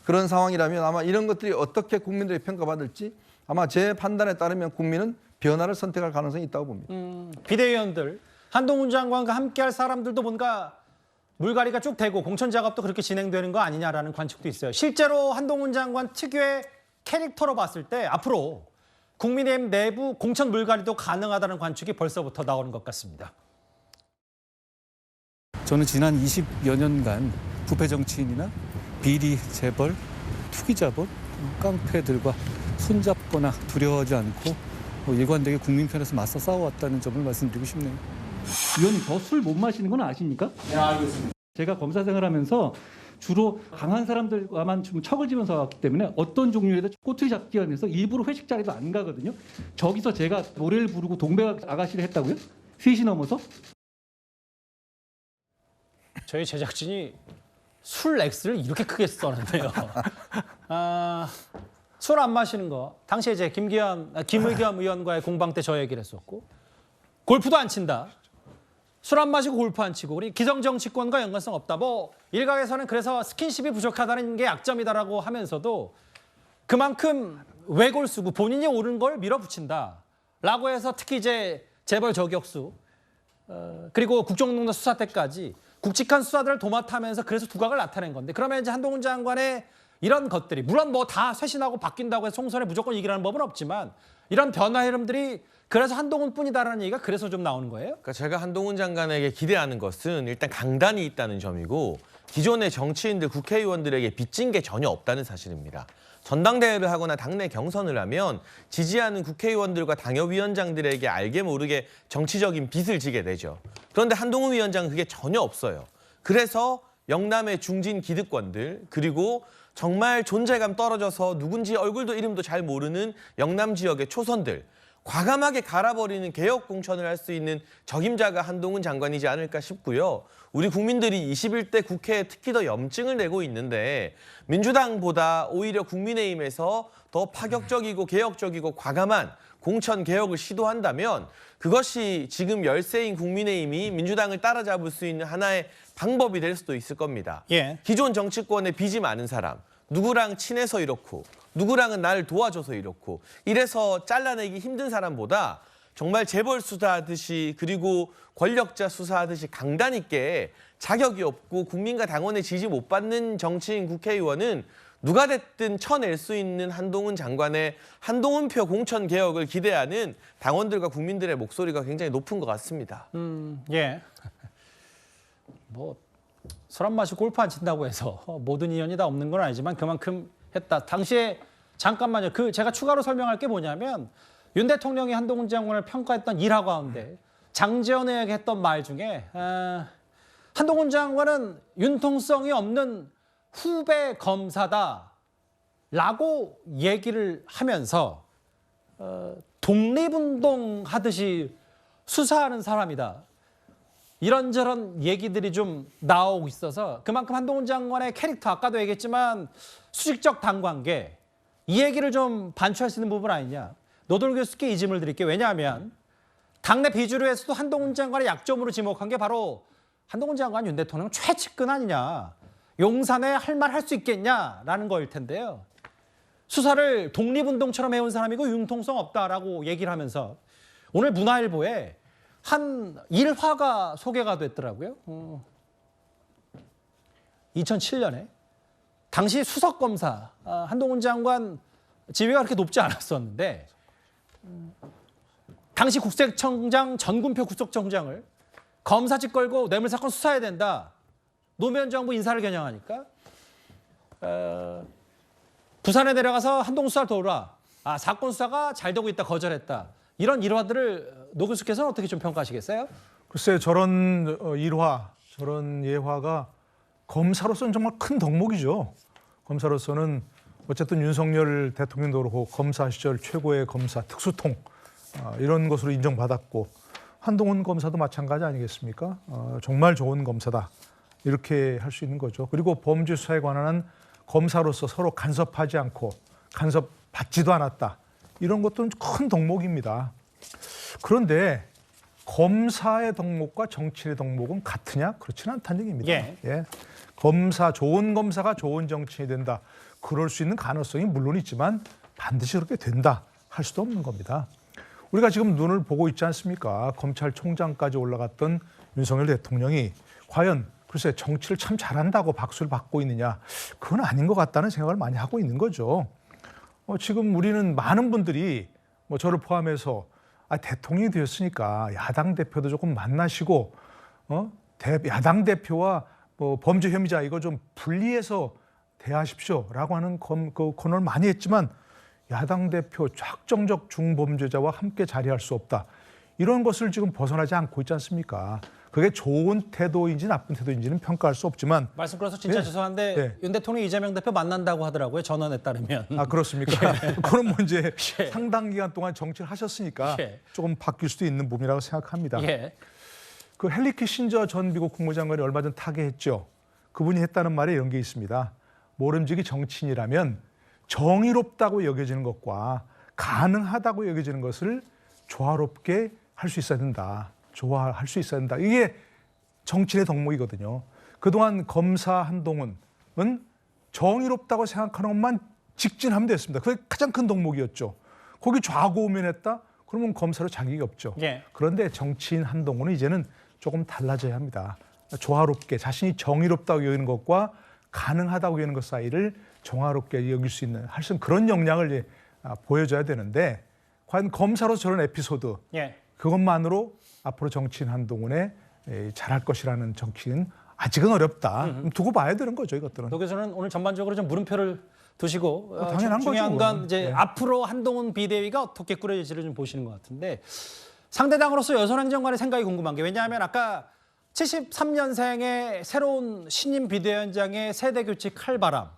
그런 상황이라면 아마 이런 것들이 어떻게 국민들이 평가받을지 아마 제 판단에 따르면 국민은 변화를 선택할 가능성이 있다고 봅니다. 비대위원들, 한동훈 장관과 함께할 사람들도 뭔가 물갈이가 쭉 되고 공천 작업도 그렇게 진행되는 거 아니냐라는 관측도 있어요. 실제로 한동훈 장관 특유의 캐릭터로 봤을 때 앞으로 국민의힘 내부 공천 물갈이도 가능하다는 관측이 벌써부터 나오는 것 같습니다. 저는 지난 20여 년간 부패 정치인이나 비리 재벌, 투기자본, 깡패들과 손잡거나 두려워하지 않고 일관되게 국민 편에서 맞서 싸워왔다는 점을 말씀드리고 싶네요. 의원님, 저 술 못 마시는 건 아십니까? 네, 알겠습니다. 제가 검사 생활하면서 주로 강한 사람들과만 좀 척을 지면서 왔기 때문에 어떤 종류에도 꼬투리 잡기 위해서 일부러 회식 자리도 안 가거든요. 저기서 제가 노래를 부르고 동백 아가씨를 했다고요? 3시 넘어서? 저희 제작진이 술 X를 이렇게 크게 써놨네요. 술 안 마시는 거. 당시에 이제 김의겸 의원과의 공방 때 저 얘기를 했었고, 골프도 안 친다. 술 안 마시고 골프 안 치고 우리 기성정치권과 연관성 없다. 뭐 일각에서는 그래서 스킨십이 부족하다는 게 약점이다라고 하면서도 그만큼 외골 쓰고 본인이 옳은 걸 밀어붙인다라고 해서 특히 이제 재벌 저격수 그리고 국정농단 수사 때까지 굵직한 수사들을 도맡아면서 그래서 두각을 나타낸 건데, 그러면 이제 한동훈 장관의 이런 것들이 물론 뭐 다 쇄신하고 바뀐다고 해서 총선에 무조건 이기라는 법은 없지만 이런 변화 흐름들이 그래서 한동훈뿐이다라는 얘기가 그래서 좀 나오는 거예요? 그러니까 제가 한동훈 장관에게 기대하는 것은 일단 강단이 있다는 점이고 기존의 정치인들, 국회의원들에게 빚진 게 전혀 없다는 사실입니다. 전당대회를 하거나 당내 경선을 하면 지지하는 국회의원들과 당협위원장들에게 알게 모르게 정치적인 빚을 지게 되죠. 그런데 한동훈 위원장은 그게 전혀 없어요. 그래서 영남의 중진 기득권들, 그리고 정말 존재감 떨어져서 누군지 얼굴도 이름도 잘 모르는 영남 지역의 초선들, 과감하게 갈아버리는 개혁 공천을 할 수 있는 적임자가 한동훈 장관이지 않을까 싶고요. 우리 국민들이 21대 국회에 특히 더 염증을 내고 있는데 민주당보다 오히려 국민의힘에서 더 파격적이고 개혁적이고 과감한 공천 개혁을 시도한다면 그것이 지금 열세인 국민의힘이 민주당을 따라잡을 수 있는 하나의 방법이 될 수도 있을 겁니다. 예. 기존 정치권에 빚이 많은 사람, 누구랑 친해서 이렇고 누구랑은 나를 도와줘서 이렇고 이래서 잘라내기 힘든 사람보다 정말 재벌 수사하듯이 그리고 권력자 수사하듯이 강단 있게 자격이 없고 국민과 당원의 지지 못 받는 정치인 국회의원은 누가 됐든 쳐낼 수 있는 한동훈 장관의 한동훈표 공천 개혁을 기대하는 당원들과 국민들의 목소리가 굉장히 높은 것 같습니다. 예. 뭐 술 안 마시고 골프 안 친다고 해서 모든 인연이 다 없는 건 아니지만 그만큼 했다. 당시에 잠깐만요. 제가 추가로 설명할 게 뭐냐면 윤 대통령이 한동훈 장관을 평가했던 일화 가운데 장제원 의원에게 했던 말 중에 한동훈 장관은 융통성이 없는 후배 검사다라고 얘기를 하면서 독립운동 하듯이 수사하는 사람이다. 이런저런 얘기들이 좀 나오고 있어서 그만큼 한동훈 장관의 캐릭터, 아까도 얘기했지만 수직적 당관계, 이 얘기를 좀 반추할 수 있는 부분 아니냐. 노돌 교수께 이 질문을 드릴게요. 왜냐하면 당내 비주류에서도 한동훈 장관의 약점으로 지목한 게 바로 한동훈 장관 윤 대통령 최측근 아니냐. 용산에 할 말 할 수 있겠냐라는 거일 텐데요. 수사를 독립운동처럼 해온 사람이고 융통성 없다라고 얘기를 하면서 오늘 문화일보에 한 일화가 소개가 됐더라고요. 2007년에 당시 수석검사 한동훈 장관 지위가 그렇게 높지 않았었는데 당시 국세청장 전군표 국세청장을 검사직 걸고 뇌물사건 수사해야 된다. 노무현 정부 인사를 겨냥하니까 부산에 내려가서 한동훈 수사를 도우라. 사건 수사가 잘 되고 있다 거절했다. 이런 일화들을 노 교수께서는 어떻게 좀 평가하시겠어요? 글쎄 저런 일화, 저런 예화가 검사로서는 정말 큰 덕목이죠. 검사로서는 어쨌든 윤석열 대통령도 그렇고 검사 시절 최고의 검사, 특수통 이런 것으로 인정받았고 한동훈 검사도 마찬가지 아니겠습니까? 정말 좋은 검사다. 이렇게 할 수 있는 거죠. 그리고 범죄 수사에 관한 검사로서 서로 간섭하지 않고 간섭받지도 않았다. 이런 것들은 큰 덕목입니다. 그런데 검사의 덕목과 정치인의 덕목은 같으냐? 그렇지는 않다는 얘기입니다. 예. 좋은 검사가 좋은 정치인이 된다. 그럴 수 있는 가능성이 물론 있지만 반드시 그렇게 된다 할 수도 없는 겁니다. 우리가 지금 눈을 보고 있지 않습니까? 검찰총장까지 올라갔던 윤석열 대통령이 과연 글쎄 정치를 참 잘한다고 박수를 받고 있느냐. 그건 아닌 것 같다는 생각을 많이 하고 있는 거죠. 지금 우리는 많은 분들이 저를 포함해서 대통령이 되었으니까 야당 대표도 조금 만나시고 야당 대표와 범죄 혐의자 이거 좀 분리해서 대하십시오라고 하는 그 코너를 많이 했지만 야당 대표 확정적 중범죄자와 함께 자리할 수 없다. 이런 것을 지금 벗어나지 않고 있지 않습니까? 그게 좋은 태도인지 나쁜 태도인지는 평가할 수 없지만 말씀 끌어서 진짜 죄송한데 윤 대통령이 이재명 대표 만난다고 하더라고요. 전원에 따르면. 아 그렇습니까? 그건 뭐 이제 상당 기간 동안 정치를 하셨으니까 조금 바뀔 수도 있는 부분이라고 생각합니다. 그 헨리 키신저 전 미국 국무장관이 얼마 전 타계했죠. 그분이 했다는 말에 이런 게 있습니다. 모름지기 정치인이라면 정의롭다고 여겨지는 것과 가능하다고 여겨지는 것을 조화롭게 할 수 있어야 된다. 조화할 수 있어야 된다. 이게 정치인의 덕목이거든요. 그동안 검사 한동훈은 정의롭다고 생각하는 것만 직진하면 됐습니다. 그게 가장 큰 덕목이었죠. 거기 좌고우면했다? 그러면 검사로 자격이 없죠. 그런데 정치인 한동훈은 이제는 조금 달라져야 합니다. 조화롭게 자신이 정의롭다고 여기는 것과 가능하다고 여기는 것 사이를 정화롭게 여길 수 있는 하여튼 그런 역량을 보여줘야 되는데 과연 검사로 저런 에피소드 그것만으로 앞으로 정치인 한동훈의 잘할 것이라는 정치인 아직은 어렵다. 두고 봐야 되는 거죠, 이것들은. 도 교수는 오늘 전반적으로 좀 물음표를 두시고 당연한 중요한 거죠, 건 이제 앞으로 한동훈 비대위가 어떻게 꾸려질지를 좀 보시는 것 같은데 상대당으로서 여성행정관의 생각이 궁금한 게 왜냐하면 아까 73년생의 새로운 신임 비대위원장의 세대교체 칼바람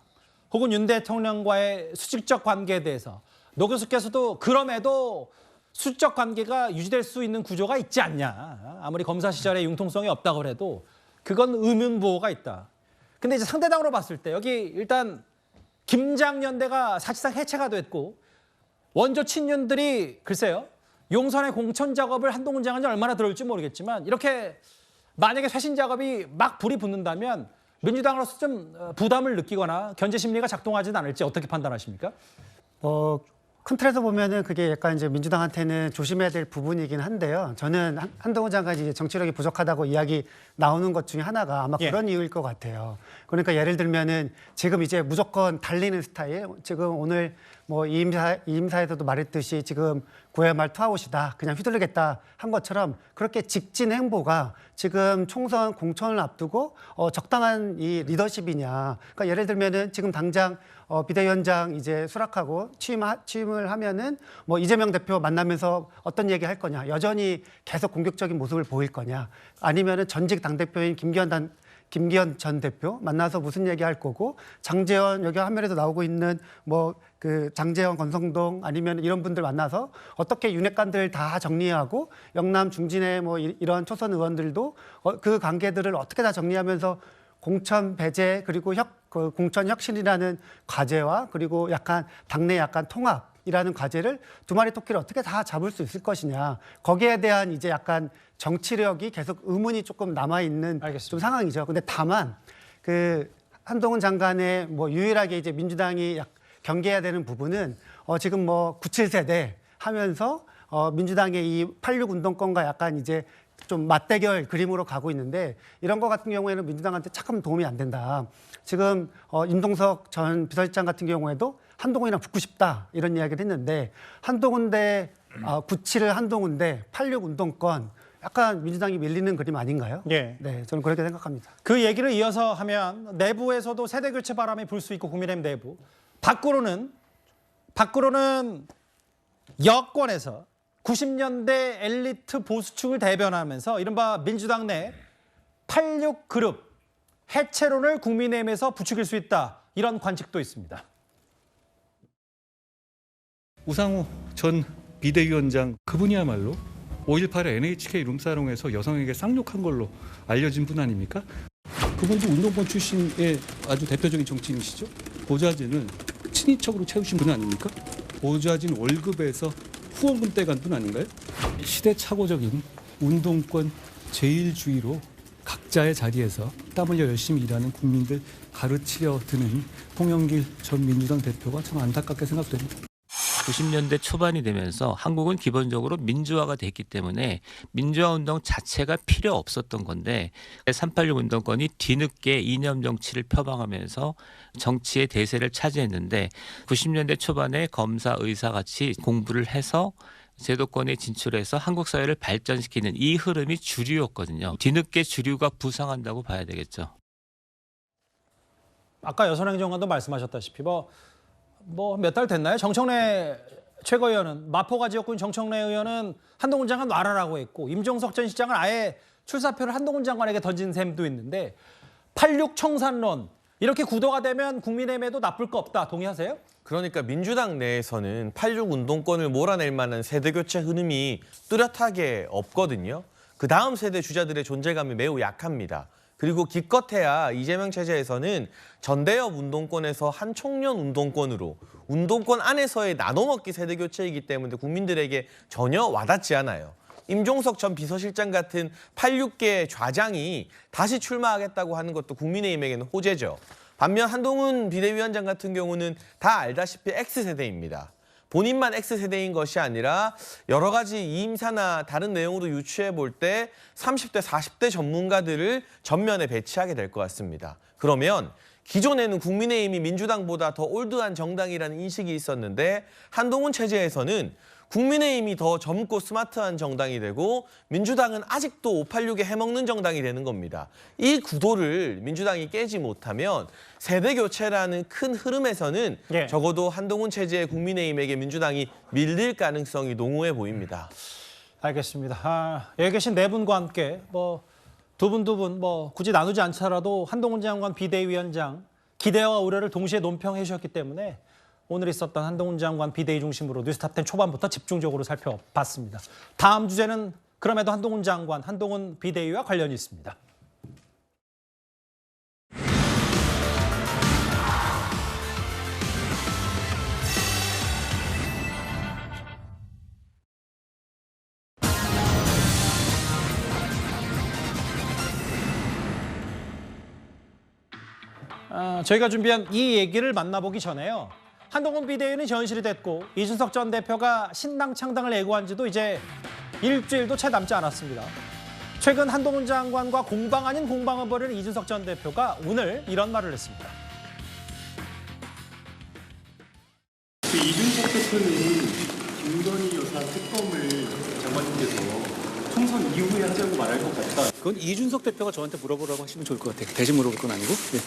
혹은 윤 대통령과의 수직적 관계에 대해서 노 교수께서도 그럼에도 수적 관계가 유지될 수 있는 구조가 있지 않냐. 아무리 검사 시절에 융통성이 없다고 해도 그건 의문부호가 있다. 근데 이제 상대당으로 봤을 때 여기 일단 김장연대가 사실상 해체가 됐고 원조 친윤들이 글쎄요. 용선의 공천 작업을 한동훈 장관이 얼마나 들어올지 모르겠지만 이렇게 만약에 쇄신 작업이 막 불이 붙는다면 민주당으로서 좀 부담을 느끼거나 견제 심리가 작동하지는 않을지 어떻게 판단하십니까? 큰 틀에서 보면은 그게 약간 이제 민주당한테는 조심해야 될 부분이긴 한데요. 저는 한동훈 장관이 이제 정치력이 부족하다고 이야기 나오는 것 중에 하나가 아마 그런 이유일 것 같아요. 그러니까 예를 들면은 지금 이제 무조건 달리는 스타일, 지금 오늘 뭐 이임사에서도 말했듯이 지금 9회 말 투아웃이다, 그냥 휘둘르겠다 한 것처럼 그렇게 직진 행보가 지금 총선 공천을 앞두고 적당한 이 리더십이냐. 그러니까 예를 들면은 지금 당장 비대위원장 이제 수락하고 취임을 하면은 뭐 이재명 대표 만나면서 어떤 얘기 할 거냐, 여전히 계속 공격적인 모습을 보일 거냐, 아니면은 전직 당대표인 김기현 전 대표 만나서 무슨 얘기 할 거고, 장제원 여기 화면에도 나오고 있는 뭐 그 장제원 권성동 아니면 이런 분들 만나서 어떻게 윤핵관들 다 정리하고 영남 중진의 뭐 이런 초선 의원들도 그 관계들을 어떻게 다 정리하면서 공천 배제 그리고 공천 혁신이라는 과제와 그리고 약간 당내 약간 통합이라는 과제를 두 마리 토끼를 어떻게 다 잡을 수 있을 것이냐, 거기에 대한 이제 약간 정치력이 계속 의문이 조금 남아 있는 좀 상황이죠. 근데 다만 그 한동훈 장관의 뭐 유일하게 이제 민주당이 경계해야 되는 부분은 지금 뭐 97세대 하면서 민주당의 이 86 운동권과 약간 이제 좀 맞대결 그림으로 가고 있는데 이런 거 같은 경우에는 민주당한테 조금 도움이 안 된다. 지금 임동석 전 비서실장 같은 경우에도 한동훈이랑 붙고 싶다 이런 이야기를 했는데 한동훈 대 97을 한동훈 대 86 운동권 약간 민주당이 밀리는 그림 아닌가요? 네, 저는 그렇게 생각합니다. 그 얘기를 이어서 하면 내부에서도 세대 교체 바람이 불 수 있고 국민의힘 내부 밖으로는 여권에서 90년대 엘리트 보수층을 대변하면서 이른바 민주당 내 86 그룹 해체론을 국민의힘에서 부추길 수 있다. 이런 관측도 있습니다. 우상호 전 비대위원장 그분이야말로 5.18 NHK 룸사롱에서 여성에게 쌍욕한 걸로 알려진 분 아닙니까? 그분도 운동권 출신의 아주 대표적인 정치인이시죠. 보좌진을 친인척으로 채우신 분 아닙니까? 보좌진 월급에서 후원금 떼간 분 아닌가요? 시대착오적인 운동권 제일주의로 각자의 자리에서 땀 흘려 열심히 일하는 국민들 가르치려 드는 홍영길 전 민주당 대표가 참 안타깝게 생각됩니다. 90년대 초반이 되면서 한국은 기본적으로 민주화가 됐기 때문에 민주화 운동 자체가 필요 없었던 건데 386 운동권이 뒤늦게 이념 정치를 표방하면서 정치의 대세를 차지했는데 90년대 초반에 검사, 의사 같이 공부를 해서 제도권에 진출해서 한국 사회를 발전시키는 이 흐름이 주류였거든요. 뒤늦게 주류가 부상한다고 봐야 되겠죠. 아까 여선행 장관도 말씀하셨다시피 뭐 몇 달 됐나요? 정청래 최고위원은 마포가 지역구인 정청래 의원은 한동훈 장관 놔라라고 했고 임종석 전 시장은 아예 출사표를 한동훈 장관에게 던진 셈도 있는데 86 청산론 이렇게 구도가 되면 국민의힘에도 나쁠 거 없다. 동의하세요? 그러니까 민주당 내에서는 86 운동권을 몰아낼 만한 세대교체 흐름이 뚜렷하게 없거든요. 그 다음 세대 주자들의 존재감이 매우 약합니다. 그리고 기껏해야 이재명 체제에서는 전대협 운동권에서 한 총련 운동권으로 운동권 안에서의 나눠먹기 세대교체이기 때문에 국민들에게 전혀 와닿지 않아요. 임종석 전 비서실장 같은 86개 좌장이 다시 출마하겠다고 하는 것도 국민의힘에게는 호재죠. 반면 한동훈 비대위원장 같은 경우는 다 알다시피 X세대입니다. 본인만 X세대인 것이 아니라 여러 가지 이임사나 다른 내용으로 유추해 볼 때 30대, 40대 전문가들을 전면에 배치하게 될 것 같습니다. 그러면 기존에는 국민의힘이 민주당보다 더 올드한 정당이라는 인식이 있었는데 한동훈 체제에서는 국민의힘이 더 젊고 스마트한 정당이 되고 민주당은 아직도 586에 해먹는 정당이 되는 겁니다. 이 구도를 민주당이 깨지 못하면 세대교체라는 큰 흐름에서는 적어도 한동훈 체제의 국민의힘에게 민주당이 밀릴 가능성이 농후해 보입니다. 알겠습니다. 여기 계신 네 분과 함께 두 분 굳이 나누지 않더라도 한동훈 장관 비대위원장 기대와 우려를 동시에 논평해 주셨기 때문에 오늘 있었던 한동훈 장관 비대위 중심으로 뉴스탑10 초반부터 집중적으로 살펴봤습니다. 다음 주제는 그럼에도 한동훈 장관, 한동훈 비대위와 관련이 있습니다. 저희가 준비한 이 얘기를 만나보기 전에요. 한동훈 비대위는 현실이 됐고 이준석 전 대표가 신당 창당을 예고한 지도 이제 일주일도 채 남지 않았습니다. 최근 한동훈 장관과 공방 아닌 공방을 벌이는 이준석 전 대표가 오늘 이런 말을 했습니다. 이준석 대표는 김건희 여사 특검을 장관님께서 총선 이후에 하자고 말할 것 같다. 그건 이준석 대표가 저한테 물어보라고 하시면 좋을 것 같아요. 대신 물어볼 건 아니고. 네.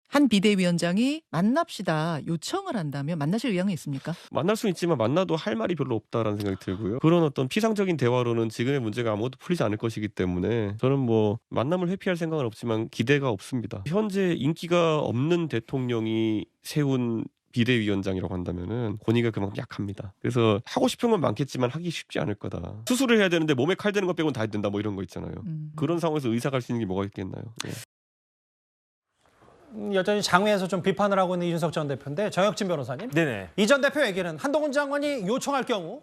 한 비대위원장이 만납시다 요청을 한다면 만나실 의향은 있습니까? 만날 수는 있지만 만나도 할 말이 별로 없다라는 생각이 들고요. 그런 어떤 피상적인 대화로는 지금의 문제가 아무것도 풀리지 않을 것이기 때문에 저는 만남을 회피할 생각은 없지만 기대가 없습니다. 현재 인기가 없는 대통령이 세운 비대위원장이라고 한다면은 권위가 그만큼 약합니다. 그래서 하고 싶은 건 많겠지만 하기 쉽지 않을 거다. 수술을 해야 되는데 몸에 칼 대는 것 빼고는 다 해야 된다 이런 거 있잖아요. 그런 상황에서 의사가 할 수 있는 게 뭐가 있겠나요? 네. 여전히 장외에서 좀 비판을 하고 있는 이준석 전 대표인데 정혁진 변호사님. 네네. 이 전 대표에게는 한동훈 장관이 요청할 경우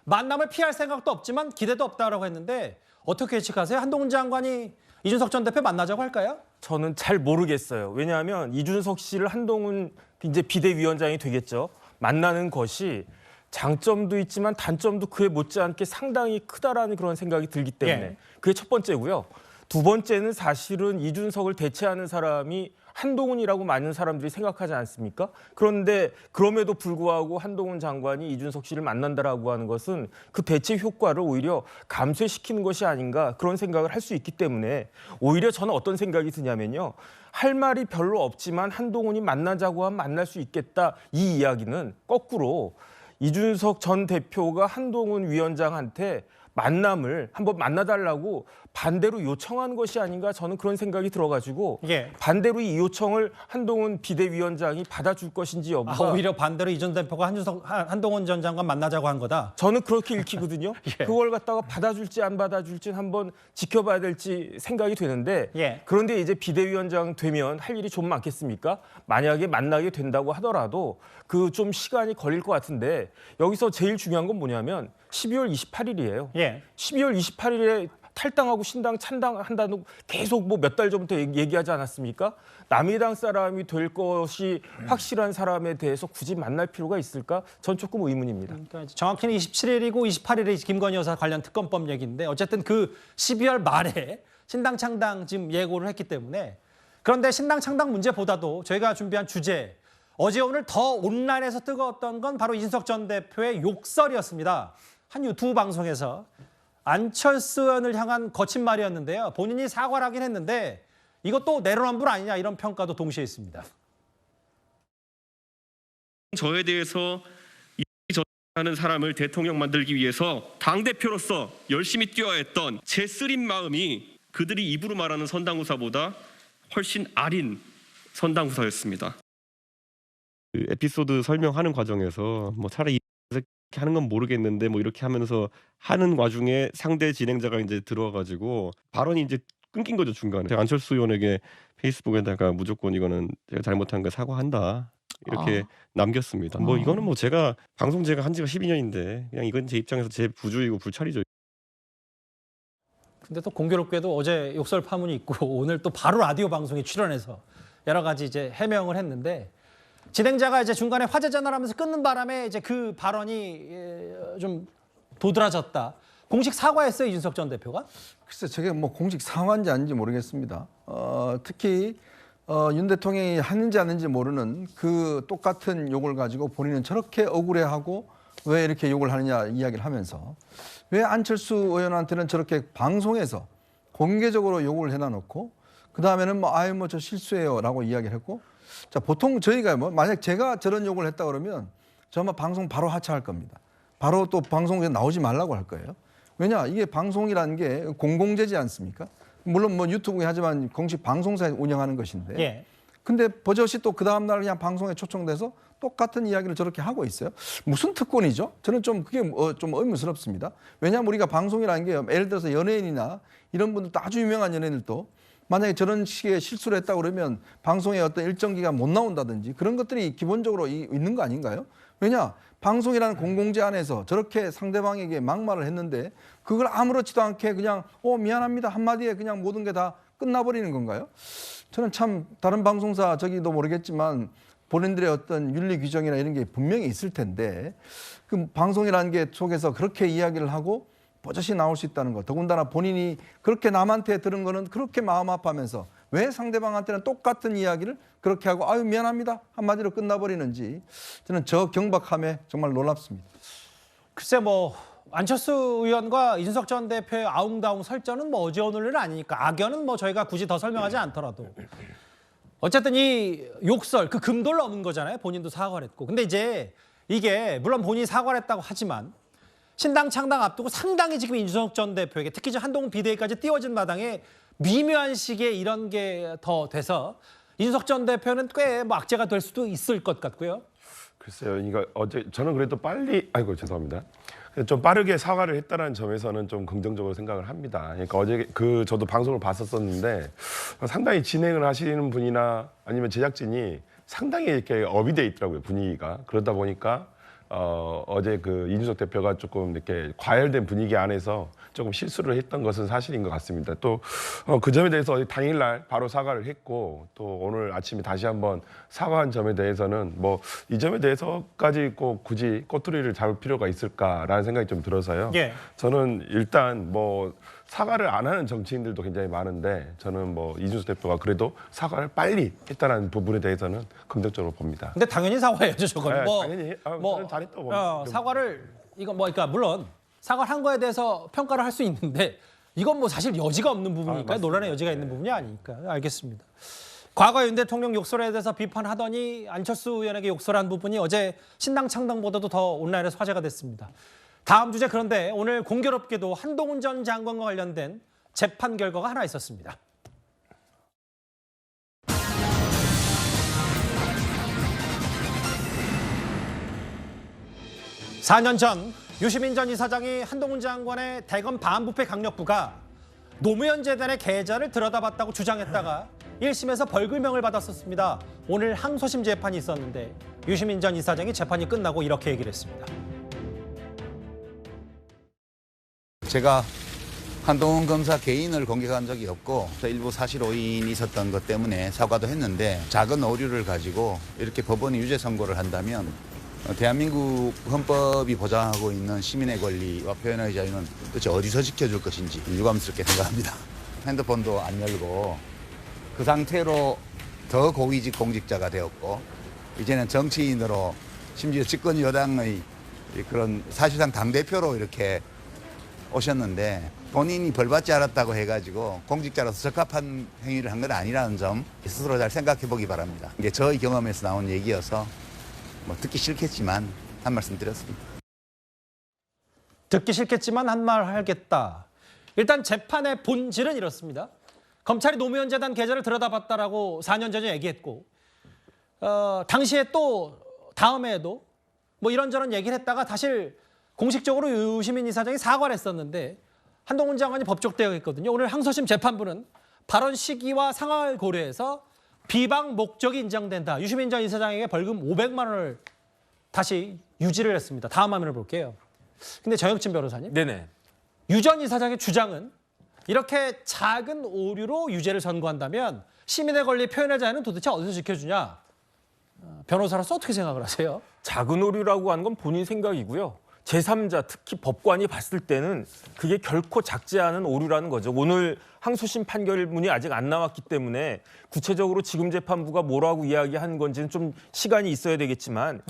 만남을 피할 생각도 없지만 기대도 없다라고 했는데 어떻게 예측하세요? 한동훈 장관이 이준석 전 대표 만나자고 할까요? 저는 잘 모르겠어요. 왜냐하면 이준석 씨를 한동훈 이제 비대위원장이 되겠죠. 만나는 것이 장점도 있지만 단점도 그에 못지않게 상당히 크다라는 그런 생각이 들기 때문에 그게 첫 번째고요. 두 번째는 사실은 이준석을 대체하는 사람이 한동훈이라고 많은 사람들이 생각하지 않습니까? 그런데 그럼에도 불구하고 한동훈 장관이 이준석 씨를 만난다라고 하는 것은 그 대체 효과를 오히려 감쇄시키는 것이 아닌가 그런 생각을 할 수 있기 때문에 오히려 저는 어떤 생각이 드냐면요. 할 말이 별로 없지만 한동훈이 만나자고 하면 만날 수 있겠다. 이 이야기는 거꾸로 이준석 전 대표가 한동훈 위원장한테 만남을 한번 만나달라고 반대로 요청한 것이 아닌가 저는 그런 생각이 들어가지고 반대로 이 요청을 한동훈 비대위원장이 받아줄 것인지 여부가 오히려 반대로 이 전 대표가 한동훈 전 장관 만나자고 한 거다? 저는 그렇게 읽히거든요. 그걸 갖다가 받아줄지 안 받아줄지 한번 지켜봐야 될지 생각이 되는데 그런데 이제 비대위원장 되면 할 일이 좀 많겠습니까? 만약에 만나게 된다고 하더라도 그 좀 시간이 걸릴 것 같은데 여기서 제일 중요한 건 뭐냐면 12월 28일이에요. 12월 28일에 탈당하고 신당 찬당한다는 계속 몇 달 전부터 얘기하지 않았습니까? 남의당 사람이 될 것이 확실한 사람에 대해서 굳이 만날 필요가 있을까? 전 조금 의문입니다. 그러니까 정확히는 27일이고 28일에 김건희 여사 관련 특검법 얘기인데 어쨌든 그 12월 말에 신당 창당 지금 예고를 했기 때문에 그런데 신당 창당 문제보다도 저희가 준비한 주제 어제 오늘 더 온라인에서 뜨거웠던 건 바로 이준석 전 대표의 욕설이었습니다. 한 유튜브 방송에서 안철수 의원을 향한 거친 말이었는데요. 본인이 사과를 하긴 했는데 이것도 내로남불 아니냐 이런 평가도 동시에 있습니다. 저에 대해서 하는 사람을 대통령 만들기 위해서 당대표로서 열심히 뛰어야 했던 제 쓰린 마음이 그들이 입으로 말하는 선당후사보다 훨씬 아린 선당후사였습니다. 그 에피소드 설명하는 과정에서 뭐 차라리 이렇게 하는 건 모르겠는데 뭐 이렇게 하면서 하는 와중에 상대 진행자가 이제 들어와가지고 발언이 이제 끊긴 거죠, 중간에. 제가 안철수 의원에게 페이스북에다가 무조건 이거는 제가 잘못한 거 사과한다 이렇게 남겼습니다. 뭐 이거는 뭐 제가 방송 제가 한 지가 12년인데 그냥 이건 제 입장에서 제 부주의고 불찰이죠. 근데 또 공교롭게도 어제 욕설 파문이 있고 오늘 또 바로 라디오 방송에 출연해서 여러 가지 이제 해명을 했는데 진행자가 이제 중간에 화제 전화를 하면서 끊는 바람에 이제 그 발언이 좀 도드라졌다. 공식 사과했어요, 이준석 전 대표가? 글쎄, 저게 뭐 공식 사과인지 아닌지 모르겠습니다. 특히 윤 대통령이 하는지 아닌지 모르는 그 똑같은 욕을 가지고 본인은 저렇게 억울해하고 왜 이렇게 욕을 하느냐 이야기를 하면서 왜 안철수 의원한테는 저렇게 방송에서 공개적으로 욕을 해놔 놓고 그 다음에는 뭐 아유 뭐 저 실수해요라고 이야기를 했고 자 보통 저희가 뭐 만약 제가 저런 욕을 했다 그러면 저 아마 방송 바로 하차할 겁니다. 바로 또 방송에 나오지 말라고 할 거예요. 왜냐 이게 방송이라는 게 공공재지 않습니까? 물론 뭐 유튜브에 하지만 공식 방송사에 운영하는 것인데. 예. 근데 버젓이 또 그 다음날 그냥 방송에 초청돼서 똑같은 이야기를 저렇게 하고 있어요. 무슨 특권이죠? 저는 좀 그게 좀 의문스럽습니다. 왜냐하면 우리가 방송이라는 게 예를 들어서 연예인이나 이런 분들도 아주 유명한 연예인들도 만약에 저런 식의 실수를 했다고 그러면 방송에 어떤 일정 기간 못 나온다든지 그런 것들이 기본적으로 있는 거 아닌가요? 왜냐? 방송이라는 공공재 안에서 저렇게 상대방에게 막말을 했는데 그걸 아무렇지도 않게 그냥 미안합니다 한마디에 그냥 모든 게 다 끝나버리는 건가요? 저는 참 다른 방송사 저기도 모르겠지만 본인들의 어떤 윤리 규정이나 이런 게 분명히 있을 텐데 그 방송이라는 게 속에서 그렇게 이야기를 하고 버젓이 나올 수 있다는 것. 더군다나 본인이 그렇게 남한테 들은 거는 그렇게 마음 아파하면서 왜 상대방한테는 똑같은 이야기를 그렇게 하고 아유 미안합니다 한마디로 끝나버리는지 저는 저 경박함에 정말 놀랍습니다. 글쎄 뭐 안철수 의원과 이준석 전 대표의 아웅다웅 설전은 뭐 어제 오늘 일은 아니니까 악연은 뭐 저희가 굳이 더 설명하지 않더라도 어쨌든 이 욕설 그 금도를 넘은 거잖아요. 본인도 사과를 했고. 근데 이제 이게 물론 본인이 사과를 했다고 하지만 신당 창당 앞두고 상당히 지금 이준석 전 대표에게 특히 이제 한동훈 비대위까지 띄워진 마당에 미묘한 식의 이런 게 더 돼서 이준석 전 대표는 꽤 뭐 악재가 될 수도 있을 것 같고요. 글쎄요. 이거 어제 저는 그래도 빨리 죄송합니다. 좀 빠르게 사과를 했다는 점에서는 좀 긍정적으로 생각을 합니다. 그러니까 어제 저도 방송을 봤었는데 상당히 진행을 하시는 분이나 아니면 제작진이 상당히 이렇게 업이 돼 있더라고요, 분위기가. 그러다 보니까 어제 그 이준석 대표가 조금 이렇게 과열된 분위기 안에서 조금 실수를 했던 것은 사실인 것 같습니다. 또 그 점에 대해서 당일날 바로 사과를 했고 또 오늘 아침에 다시 한번 사과한 점에 대해서는 뭐 이 점에 대해서까지 꼭 굳이 꼬투리를 잡을 필요가 있을까라는 생각이 좀 들어서요. 예. 저는 일단 뭐 사과를 안 하는 정치인들도 굉장히 많은데 저는 뭐 이준석 대표가 그래도 사과를 빨리 했다는 부분에 대해서는 긍정적으로 봅니다. 근데 당연히 사과해야죠, 저거는. 네, 당연히 저는 잘했다고 봅니다. 사과를 그러니까 물론 사과를 한 거에 대해서 평가를 할 수 있는데 이건 뭐 사실 여지가 없는 부분이니까요. 논란의 여지가 있는 부분이 아니니까. 알겠습니다. 과거 윤 대통령 욕설에 대해서 비판하더니 안철수 의원에게 욕설한 부분이 어제 신당 창당보다도 더 온라인에서 화제가 됐습니다. 다음 주제 그런데 오늘 공교롭게도 한동훈 전 장관과 관련된 재판 결과가 하나 있었습니다. 4년 전 유시민 전 이사장이 한동훈 장관의 대검 반부패 강력부가 노무현 재단의 계좌를 들여다봤다고 주장했다가 1심에서 벌금형을 받았었습니다. 오늘 항소심 재판이 있었는데 유시민 전 이사장이 재판이 끝나고 이렇게 얘기를 했습니다. 제가 한동훈 검사 개인을 공격한 적이 없고 일부 사실 오인이 있었던 것 때문에 사과도 했는데 작은 오류를 가지고 이렇게 법원이 유죄 선고를 한다면 대한민국 헌법이 보장하고 있는 시민의 권리와 표현의 자유는 도대체 어디서 지켜줄 것인지 유감스럽게 생각합니다. 핸드폰도 안 열고 그 상태로 더 고위직 공직자가 되었고 이제는 정치인으로 심지어 집권 여당의 그런 사실상 당대표로 이렇게 오셨는데 본인이 벌받지 않았다고 해가지고 공직자로서 적합한 행위를 한 건 아니라는 점 스스로 잘 생각해 보기 바랍니다. 이게 저의 경험에서 나온 얘기여서 뭐 듣기 싫겠지만 한 말씀 드렸습니다. 듣기 싫겠지만 한 말 하겠다. 일단 재판의 본질은 이렇습니다. 검찰이 노무현 재단 계좌를 들여다봤다라고 4년 전에 얘기했고 당시에 또 다음에도 뭐 이런저런 얘기를 했다가 사실 공식적으로 유시민 이사장이 사과를 했었는데 한동훈 장관이 법적대응 했거든요. 오늘 항소심 재판부는 발언 시기와 상황을 고려해서 비방 목적이 인정된다. 유시민 전 이사장에게 벌금 500만 원을 다시 유지를 했습니다. 다음 화면을 볼게요. 근데 정혁진 변호사님. 네네. 유 전 이사장의 주장은 이렇게 작은 오류로 유죄를 선고한다면 시민의 권리 표현의 자유는 도대체 어디서 지켜주냐? 변호사로서 어떻게 생각을 하세요? 작은 오류라고 하는 건 본인 생각이고요. 제3자, 특히 법관이 봤을 때는 그게 결코 작지 않은 오류라는 거죠. 오늘 항소심 판결문이 아직 안 나왔기 때문에 구체적으로 지금 재판부가 뭐라고 이야기한 건지는 좀 시간이 있어야 되겠지만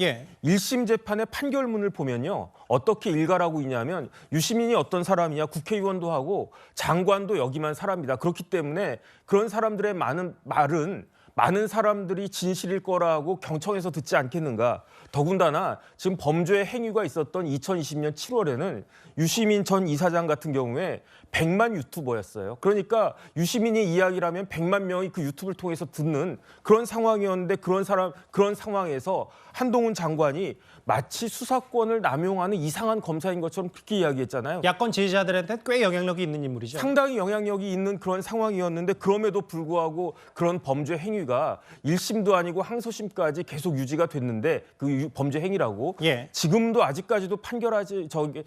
1심 재판의 판결문을 보면요. 어떻게 일가라고 있냐면 유시민이 어떤 사람이냐, 국회의원도 하고 장관도 여기만 사람이다. 그렇기 때문에 그런 사람들의 많은 말은 많은 사람들이 진실일 거라고 경청해서 듣지 않겠는가. 더군다나 지금 범죄 행위가 있었던 2020년 7월에는 유시민 전 이사장 같은 경우에 100만 유튜버였어요. 그러니까 유시민이 이야기를 하면 100만 명이 그 유튜브를 통해서 듣는 그런 상황이었는데 그런 상황에서 한동훈 장관이 마치 수사권을 남용하는 이상한 검사인 것처럼 그렇게 이야기했잖아요. 야권 지지자들한테 꽤 영향력이 있는 인물이죠. 상당히 영향력이 있는 그런 상황이었는데 그럼에도 불구하고 그런 범죄 행위가 1심도 아니고 항소심까지 계속 유지가 됐는데 그 범죄 행위라고 지금도 아직까지도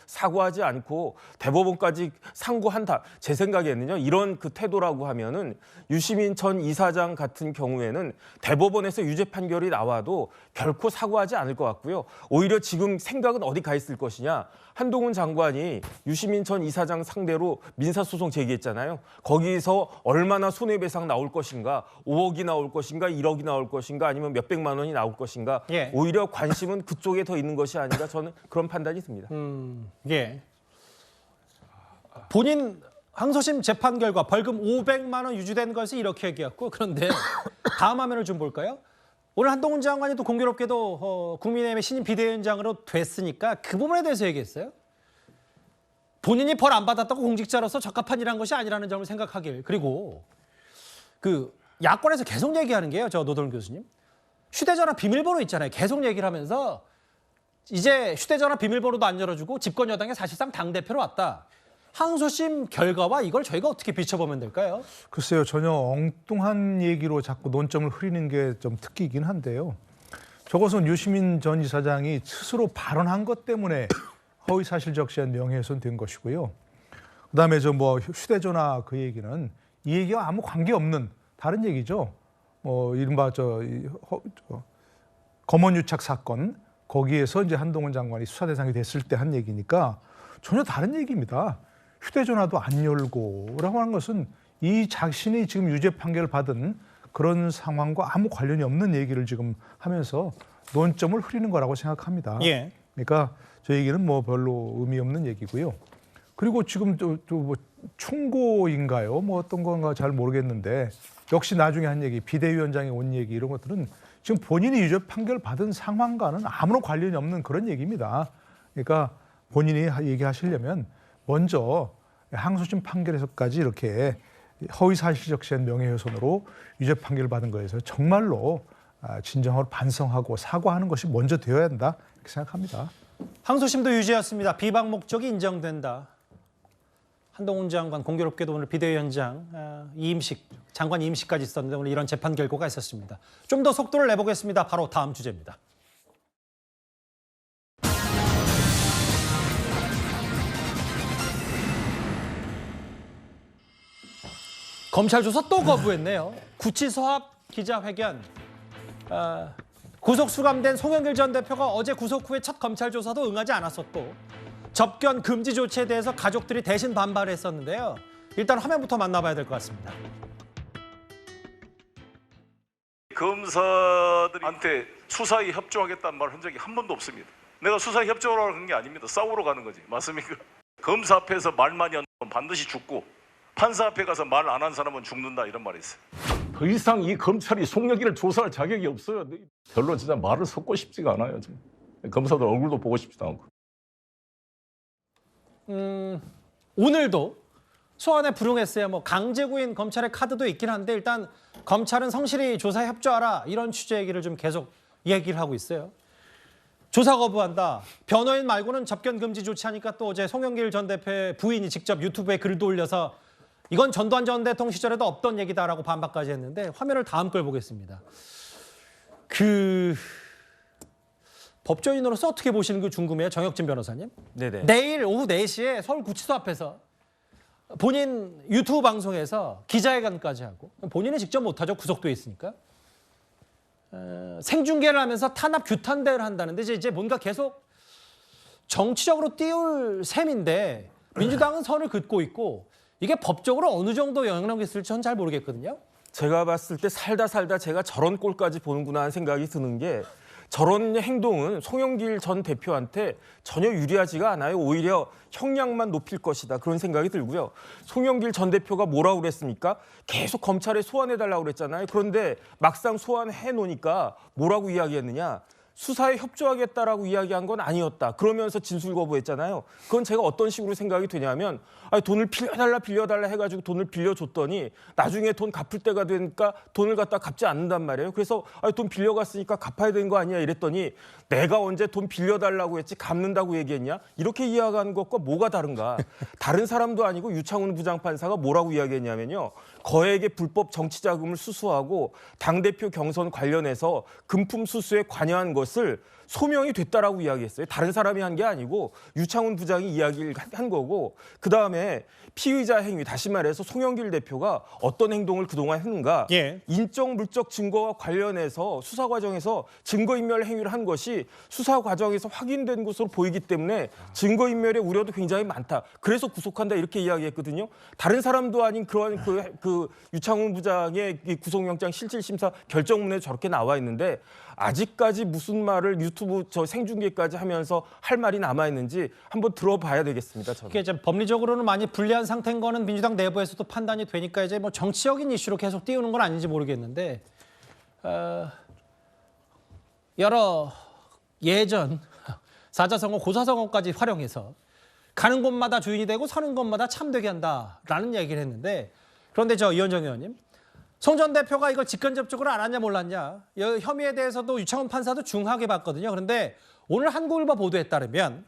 사과하지 않고 대법원까지 상고한다. 제 생각에는요. 이런 그 태도라고 하면은 유시민 전 이사장 같은 경우에는 대법원에서 유죄 판결이 나와도 결코 사과하지 않을 것 같고요. 오히려 지금 생각은 어디 가 있을 것이냐. 한동훈 장관이 유시민 전 이사장 상대로 민사소송 제기했잖아요. 거기서 얼마나 손해배상 나올 것인가, 5억이 나올 것인가, 1억이 나올 것인가, 아니면 몇백만 원이 나올 것인가. 오히려 관심은 그쪽에 더 있는 것이 아닌가 저는 그런 판단이 듭니다. 본인 항소심 재판 결과 벌금 500만 원 유지된 것을 이렇게 얘기했고 그런데 다음 화면을 좀 볼까요? 오늘 한동훈 장관이 또 공교롭게도 국민의힘의 신임 비대위원장으로 됐으니까 그 부분에 대해서 얘기했어요. 본인이 벌 안 받았다고 공직자로서 적합한 일한 것이 아니라는 점을 생각하길. 그리고 그 야권에서 계속 얘기하는 게요. 저 노동훈 교수님. 휴대전화 비밀번호 있잖아요. 계속 얘기를 하면서 이제 휴대전화 비밀번호도 안 열어주고 집권 여당에 사실상 당대표로 왔다. 항소심 결과와 이걸 저희가 어떻게 비춰보면 될까요? 글쎄요. 전혀 엉뚱한 얘기로 자꾸 논점을 흐리는 게 좀 특기이긴 한데요. 저것은 유시민 전 이사장이 스스로 발언한 것 때문에 허위사실적시한 명예훼손 된 것이고요. 그다음에 저 뭐 휴대전화 그 얘기는 이 얘기와 아무 관계없는 다른 얘기죠. 이른바 검언유착 사건 거기에서 이제 한동훈 장관이 수사 대상이 됐을 때 한 얘기니까 전혀 다른 얘기입니다. 휴대전화도 안 열고라고 하는 것은 이 자신이 지금 유죄 판결을 받은 그런 상황과 아무 관련이 없는 얘기를 지금 하면서 논점을 흐리는 거라고 생각합니다. 그러니까 저 얘기는 뭐 별로 의미 없는 얘기고요. 그리고 지금 또 뭐 충고인가요? 뭐 어떤 건가 잘 모르겠는데 역시 나중에 한 얘기, 비대위원장이 온 얘기 이런 것들은 지금 본인이 유죄 판결 받은 상황과는 아무런 관련이 없는 그런 얘기입니다. 그러니까 본인이 얘기하시려면 먼저 항소심 판결에서까지 이렇게 허위사실적시한 명예훼손으로 유죄 판결을 받은 거에서 정말로 진정으로 반성하고 사과하는 것이 먼저 되어야 한다 이렇게 생각합니다. 항소심도 유죄였습니다. 비방 목적이 인정된다. 한동훈 장관 공교롭게도 오늘 비대위원장 장관 이임식까지 있었는데 오늘 이런 재판 결과가 있었습니다. 좀 더 속도를 내보겠습니다. 바로 다음 주제입니다. 검찰 조사 또 거부했네요. 구치소합 기자회견. 구속 수감된 송영길 전 대표가 어제 구속 후에 첫 검찰 조사도 응하지 않았었고 접견 금지 조치에 대해서 가족들이 대신 반발했었는데요. 일단 화면부터 만나봐야 될 것 같습니다. 검사들한테 수사에 협조하겠다는 말을 한 적이 한 번도 없습니다. 내가 수사에 협조하러 간 게 아닙니다. 싸우러 가는 거지. 맞습니까? 검사 앞에서 말 많이 하는 건 반드시 죽고 판사 앞에 가서 말 안 한 사람은 죽는다 이런 말이 있어요. 더 이상 이 검찰이 송영길을 조사할 자격이 없어요. 별로 진짜 말을 섞고 싶지가 않아요. 지금. 검사들 얼굴도 보고 싶지도 않고. 오늘도 소환에 불응했어요. 뭐 강제구인 검찰의 카드도 있긴 한데 일단 검찰은 성실히 조사에 협조하라 이런 취지 얘기를 좀 계속 얘기를 하고 있어요. 조사 거부한다. 변호인 말고는 접견 금지 조치하니까 또 어제 송영길 전 대표의 부인이 직접 유튜브에 글도 올려서 이건 전두환 전 대통령 시절에도 없던 얘기다라고 반박까지 했는데 화면을 다음 걸 보겠습니다. 법조인으로서 어떻게 보시는 게 궁금해요, 정혁진 변호사님? 네네. 내일 오후 4시에 서울구치소 앞에서 본인 유튜브 방송에서 기자회견까지 하고 본인은 직접 못하죠. 구속돼 있으니까. 생중계를 하면서 탄압 규탄대를 한다는데 이제 뭔가 계속 정치적으로 띄울 셈인데 민주당은 선을 긋고 있고 이게 법적으로 어느 정도 영향력이 있을지 저는 잘 모르겠거든요. 제가 봤을 때 살다 제가 저런 꼴까지 보는구나 하는 생각이 드는 게 저런 행동은 송영길 전 대표한테 전혀 유리하지가 않아요. 오히려 형량만 높일 것이다. 그런 생각이 들고요. 송영길 전 대표가 뭐라고 그랬습니까? 계속 검찰에 소환해달라고 그랬잖아요. 그런데 막상 소환해 놓으니까 뭐라고 이야기했느냐? 수사에 협조하겠다라고 이야기한 건 아니었다. 그러면서 진술 거부했잖아요. 그건 제가 어떤 식으로 생각이 되냐면 돈을 빌려달라 해가지고 돈을 빌려줬더니 나중에 돈 갚을 때가 되니까 돈을 갖다 갚지 않는단 말이에요. 그래서 돈 빌려갔으니까 갚아야 되는 거 아니야 이랬더니 내가 언제 돈 빌려달라고 했지 갚는다고 얘기했냐? 이렇게 이야기하는 것과 뭐가 다른가? 다른 사람도 아니고 유창훈 부장판사가 뭐라고 이야기했냐면요. 거액의 불법 정치자금을 수수하고 당대표 경선 관련해서 금품 수수에 관여한 것을 소명이 됐다라고 이야기했어요. 다른 사람이 한 게 아니고 유창훈 부장이 이야기를 한 거고 그다음에 피의자 행위, 다시 말해서 송영길 대표가 어떤 행동을 그동안 했는가 인적 물적 증거와 관련해서 수사 과정에서 증거인멸 행위를 한 것이 수사 과정에서 확인된 것으로 보이기 때문에 증거인멸의 우려도 굉장히 많다. 그래서 구속한다 이렇게 이야기했거든요. 다른 사람도 아닌 그런 그 유창훈 부장의 구속영장 실질심사 결정문에 저렇게 나와 있는데 아직까지 무슨 말을 유튜브 저 생중계까지 하면서 할 말이 남아있는지 한번 들어봐야 되겠습니다. 저는. 이게 이제 법리적으로는 많이 불리한 상태인 거는 민주당 내부에서도 판단이 되니까 이제 뭐 정치적인 이슈로 계속 띄우는 건 아닌지 모르겠는데 여러 예전 사자성어, 고사성어까지 활용해서 가는 곳마다 주인이 되고 서는 곳마다 참되게 한다라는 얘기를 했는데 그런데 이현정 의원님 송 전 대표가 이걸 직간접적으로 알았냐 몰랐냐 혐의에 대해서도 유창훈 판사도 중하게 봤거든요. 그런데 오늘 한국일보 보도에 따르면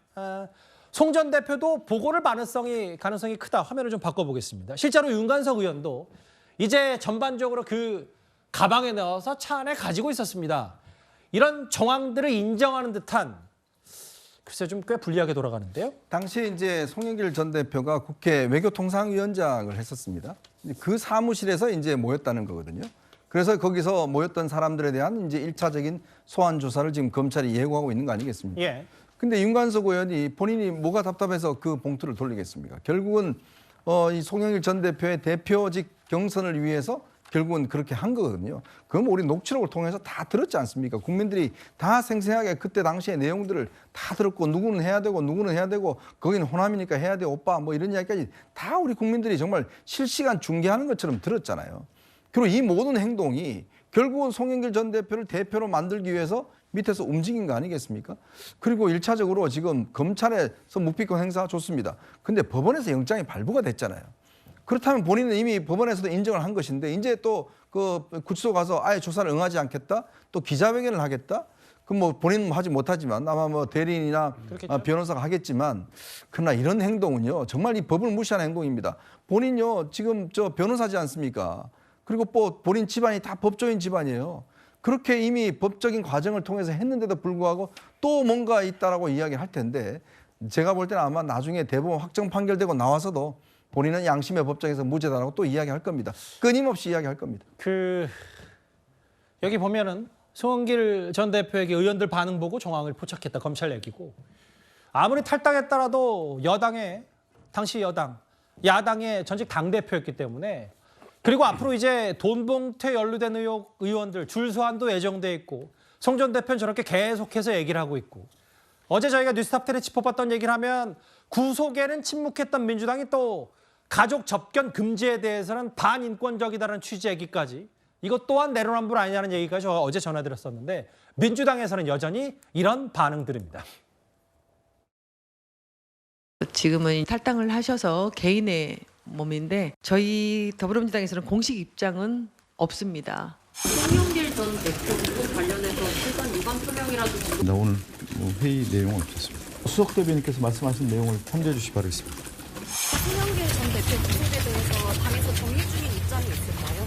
송 전 대표도 보고를 가능성이 크다. 화면을 좀 바꿔보겠습니다. 실제로 윤관석 의원도 이제 전반적으로 그 가방에 넣어서 차 안에 가지고 있었습니다. 이런 정황들을 인정하는 듯한 글쎄 좀 꽤 불리하게 돌아가는데요. 당시에 이제 송영길 전 대표가 국회 외교통상위원장을 했었습니다. 그 사무실에서 이제 모였다는 거거든요. 그래서 거기서 모였던 사람들에 대한 이제 1차적인 소환 조사를 지금 검찰이 예고하고 있는 거 아니겠습니까? 예. 근데 윤관석 의원이 본인이 뭐가 답답해서 그 봉투를 돌리겠습니까? 결국은 이 송영길 전 대표의 대표직 경선을 위해서 결국은 그렇게 한 거거든요. 그럼 우리 녹취록을 통해서 다 들었지 않습니까? 국민들이 다 생생하게 그때 당시의 내용들을 다 들었고 누구는 해야 되고 누구는 해야 되고 거기는 호남이니까 해야 돼 오빠 뭐 이런 이야기까지 다 우리 국민들이 정말 실시간 중계하는 것처럼 들었잖아요. 그리고 이 모든 행동이 결국은 송영길 전 대표를 대표로 만들기 위해서 밑에서 움직인 거 아니겠습니까? 그리고 1차적으로 지금 검찰에서 묵비권 행사 좋습니다. 근데 법원에서 영장이 발부가 됐잖아요. 그렇다면 본인은 이미 법원에서도 인정을 한 것인데 이제 또 그 구치소 가서 아예 조사를 응하지 않겠다? 또 기자회견을 하겠다? 그럼 뭐 본인은 하지 못하지만 아마 뭐 대리인이나 변호사가 하겠지만 그러나 이런 행동은요 정말 이 법을 무시하는 행동입니다. 본인요 지금 변호사지 않습니까? 그리고 또 본인 집안이 다 법조인 집안이에요. 그렇게 이미 법적인 과정을 통해서 했는데도 불구하고 또 뭔가 있다라고 이야기할 텐데 제가 볼 때는 아마 나중에 대법원 확정 판결되고 나와서도 본인은 양심의 법정에서 무죄다라고 또 이야기할 겁니다. 끊임없이 이야기할 겁니다. 여기 보면은 송영길 전 대표에게 의원들 반응 보고 정황을 포착했다. 검찰 얘기고. 아무리 탈당했더라도 당시 야당의 전직 당대표였기 때문에 그리고 앞으로 이제 돈 봉투에 연루된 의원들 줄 소환도 예정돼 있고 송 전 대표는 저렇게 계속해서 얘기를 하고 있고 어제 저희가 뉴스탑10에 짚어봤던 얘기를 하면 구속에는 침묵했던 민주당이 또 가족 접견 금지에 대해서는 반인권적이다라는 취지 얘기까지, 이것 또한 내로남불 아니냐는 얘기까지 어제 전해드렸었는데 민주당에서는 여전히 이런 반응들입니다. 지금은 탈당을 하셔서 개인의 몸인데 저희 더불어민주당에서는 공식 입장은 없습니다. 송영길 전 대표 구속 관련해서 출간 유감 표명이라도 나 오늘 회의 내용은 없었습니다. 수석 대변인께서 말씀하신 내용을 참조해 주시기 바라겠습니다. 송영길 전 대표 구속에 대해서 당에서 정리 중인 입장이 있을까요?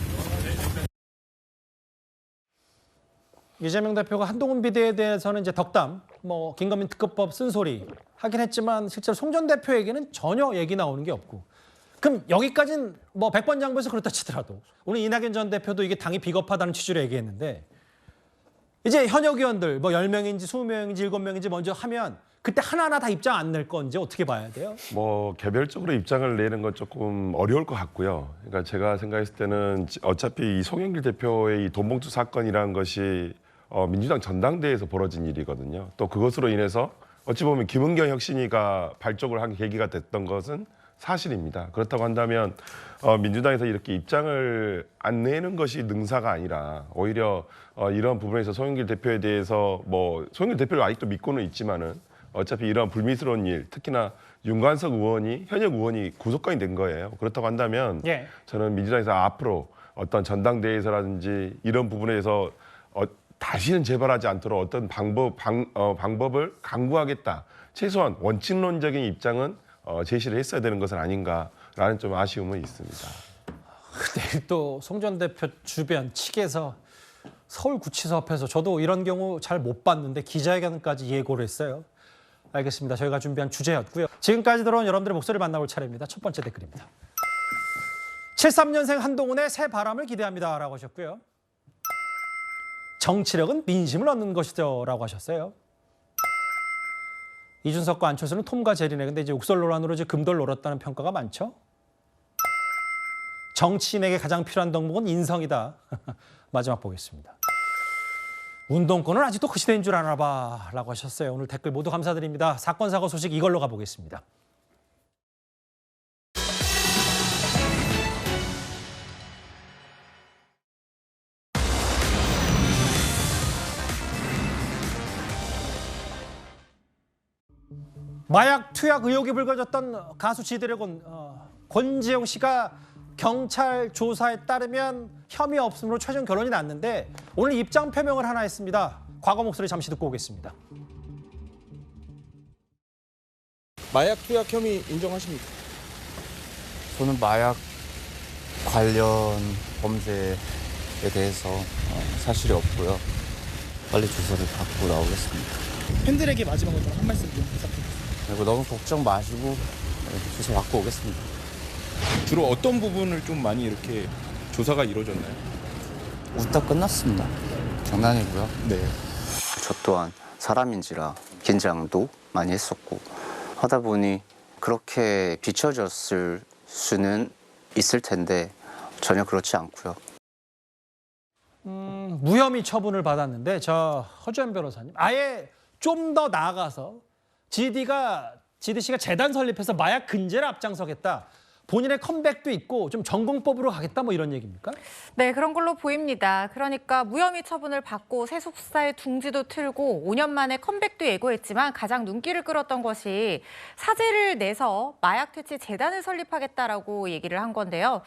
이재명 대표가 한동훈 비대에 대해서는 이제 덕담, 김건민 특검법 쓴소리 하긴 했지만 실제로 송 전 대표에게는 전혀 얘기 나오는 게 없고, 그럼 여기까지는 백번장부에서 그렇다 치더라도 오늘 이낙연 전 대표도 이게 당이 비겁하다는 취지로 얘기했는데, 이제 현역 의원들 10명인지 20명인지 7명인지 먼저 하면 그때 하나하나 다 입장 안 낼 건지 어떻게 봐야 돼요? 개별적으로 입장을 내는 건 조금 어려울 것 같고요. 그러니까 제가 생각했을 때는 어차피 이 송영길 대표의 이 돈봉투 사건이라는 것이 민주당 전당대회에서 벌어진 일이거든요. 또 그것으로 인해서 어찌 보면 김은경 혁신위가 발족을 한 계기가 됐던 것은 사실입니다. 그렇다고 한다면 민주당에서 이렇게 입장을 안 내는 것이 능사가 아니라 오히려 이런 부분에서 송영길 대표에 대해서 송영길 대표를 아직도 믿고는 있지만은 어차피 이런 불미스러운 일, 특히나 윤관석 의원이 현역 의원이 구속관이 된 거예요. 그렇다고 한다면 저는 민주당에서 앞으로 어떤 전당대회에서라든지 이런 부분에서 다시는 재발하지 않도록 어떤 방법을 강구하겠다. 최소한 원칙론적인 입장은 제시를 했어야 되는 것은 아닌가라는 좀 아쉬움은 있습니다. 내일 또 송 전 대표 주변 측에서 서울구치소 앞에서 저도 이런 경우 잘 못 봤는데 기자회견까지 예고를 했어요. 알겠습니다. 저희가 준비한 주제였고요. 지금까지 들어온 여러분들의 목소리를 만나볼 차례입니다. 첫 번째 댓글입니다. 73년생 한동훈의 새 바람을 기대합니다 라고 하셨고요. 정치력은 민심을 얻는 것이죠 라고 하셨어요. 이준석과 안철수는 톰과 제리네. 근데 이제 욱설 논란으로 이제 금돌 놀았다는 평가가 많죠. 정치인에게 가장 필요한 덕목은 인성이다. 마지막 보겠습니다. 운동권은 아직도 그 시대인 줄 아나 봐 라고 하셨어요. 오늘 댓글 모두 감사드립니다. 사건 사고 소식 이걸로 가보겠습니다. 마약 투약 의혹이 불거졌던 가수 지드래곤 권지용 씨가 경찰 조사에 따르면 혐의 없음으로 최종 결론이 났는데 오늘 입장 표명을 하나 했습니다. 과거 목소리 잠시 듣고 오겠습니다. 마약 투약 혐의 인정하십니까? 저는 마약 관련 범죄에 대해서 사실이 없고요. 빨리 조사를 받고 나오겠습니다. 팬들에게 마지막으로 한 말씀 좀 부탁드립니다. 그리고 너무 걱정 마시고 조사 받고 오겠습니다. 주로 어떤 부분을 좀 많이 이렇게 조사가 이루어졌나요? 웃다 끝났습니다. 장난이고요. 네. 저 또한 사람인지라 긴장도 많이 했었고 하다 보니 그렇게 비춰졌을 수는 있을 텐데 전혀 그렇지 않고요. 무혐의 처분을 받았는데 저 허주현 변호사님 아예 좀 더 나아가서 지디 씨가 재단 설립해서 마약 근절에 앞장서겠다. 본인의 컴백도 있고 좀 전공법으로 가겠다 뭐 이런 얘기입니까? 네, 그런 걸로 보입니다. 그러니까 무혐의 처분을 받고 세속사의 둥지도 틀고 5년 만에 컴백도 예고했지만 가장 눈길을 끌었던 것이 사죄를 내서 마약 퇴치 재단을 설립하겠다라고 얘기를 한 건데요.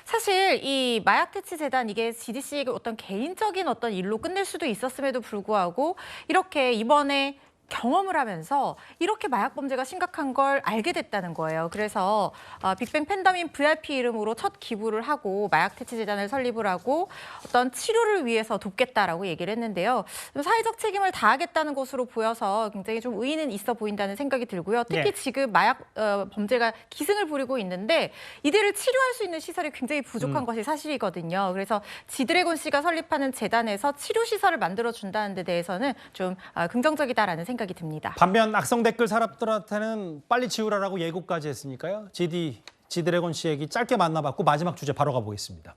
사실 이 마약 퇴치 재단 이게 지디 씨에게 어떤 개인적인 어떤 일로 끝낼 수도 있었음에도 불구하고 이렇게 이번에 경험을 하면서 이렇게 마약 범죄가 심각한 걸 알게 됐다는 거예요. 그래서 빅뱅 팬더민 VIP 이름으로 첫 기부를 하고 마약 퇴치 재단을 설립을 하고 어떤 치료를 위해서 돕겠다라고 얘기를 했는데요. 사회적 책임을 다하겠다는 것으로 보여서 굉장히 좀 의의는 있어 보인다는 생각이 들고요. 특히 지금 마약 범죄가 기승을 부리고 있는데 이들을 치료할 수 있는 시설이 굉장히 부족한 것이 사실이거든요. 그래서 지드래곤 씨가 설립하는 재단에서 치료 시설을 만들어 준다는 데 대해서는 좀 긍정적이다라는 생각이 듭니다. 반면 악성 댓글 사람들한테는 빨리 지우라라고 예고까지 했으니까요. 지드래곤 씨 얘기 짧게 만나봤고 마지막 주제 바로 가보겠습니다.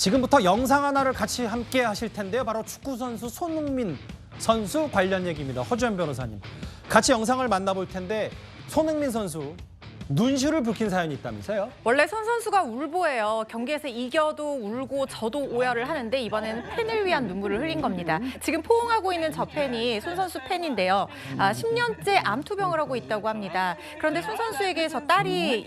지금부터 영상 하나를 같이 함께 하실 텐데요. 바로 축구 선수 손흥민 선수 관련 얘기입니다. 허주연 변호사님. 같이 영상을 만나볼 텐데 손흥민 선수 눈시울을 붉힌 사연이 있다면서요? 원래 손 선수가 울보예요. 경기에서 이겨도 울고 져도 오열을 하는데 이번에는 팬을 위한 눈물을 흘린 겁니다. 지금 포옹하고 있는 저 팬이 손 선수 팬인데요. 10년째 암투병을 하고 있다고 합니다. 그런데 손 선수에게 저 딸이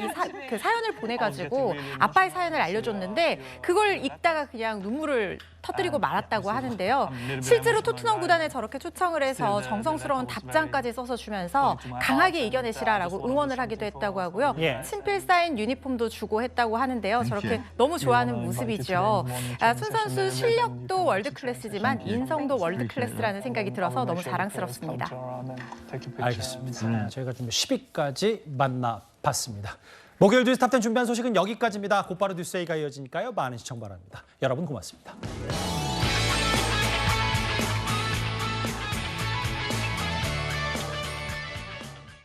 그 사연을 보내가지고 아빠의 사연을 알려줬는데 그걸 읽다가 그냥 눈물을 터뜨리고 말았다고 하는데요. 실제로 토트넘 구단에 저렇게 초청을 해서 정성스러운 답장까지 써서 주면서 강하게 이겨내시라라고 응원을 하기도 했다고 하고요. 친필 사인 유니폼도 주고 했다고 하는데요. 저렇게 너무 좋아하는 모습이죠. 손 선수 실력도 월드 클래스지만 인성도 월드 클래스라는 생각이 들어서 너무 자랑스럽습니다. 알겠습니다. 저희가 좀 10위까지 만나봤습니다. 목요일 뉴스 탑10 준비한 소식은 여기까지입니다. 곧바로 뉴스에이가 이어지니까요. 많은 시청 바랍니다. 여러분 고맙습니다.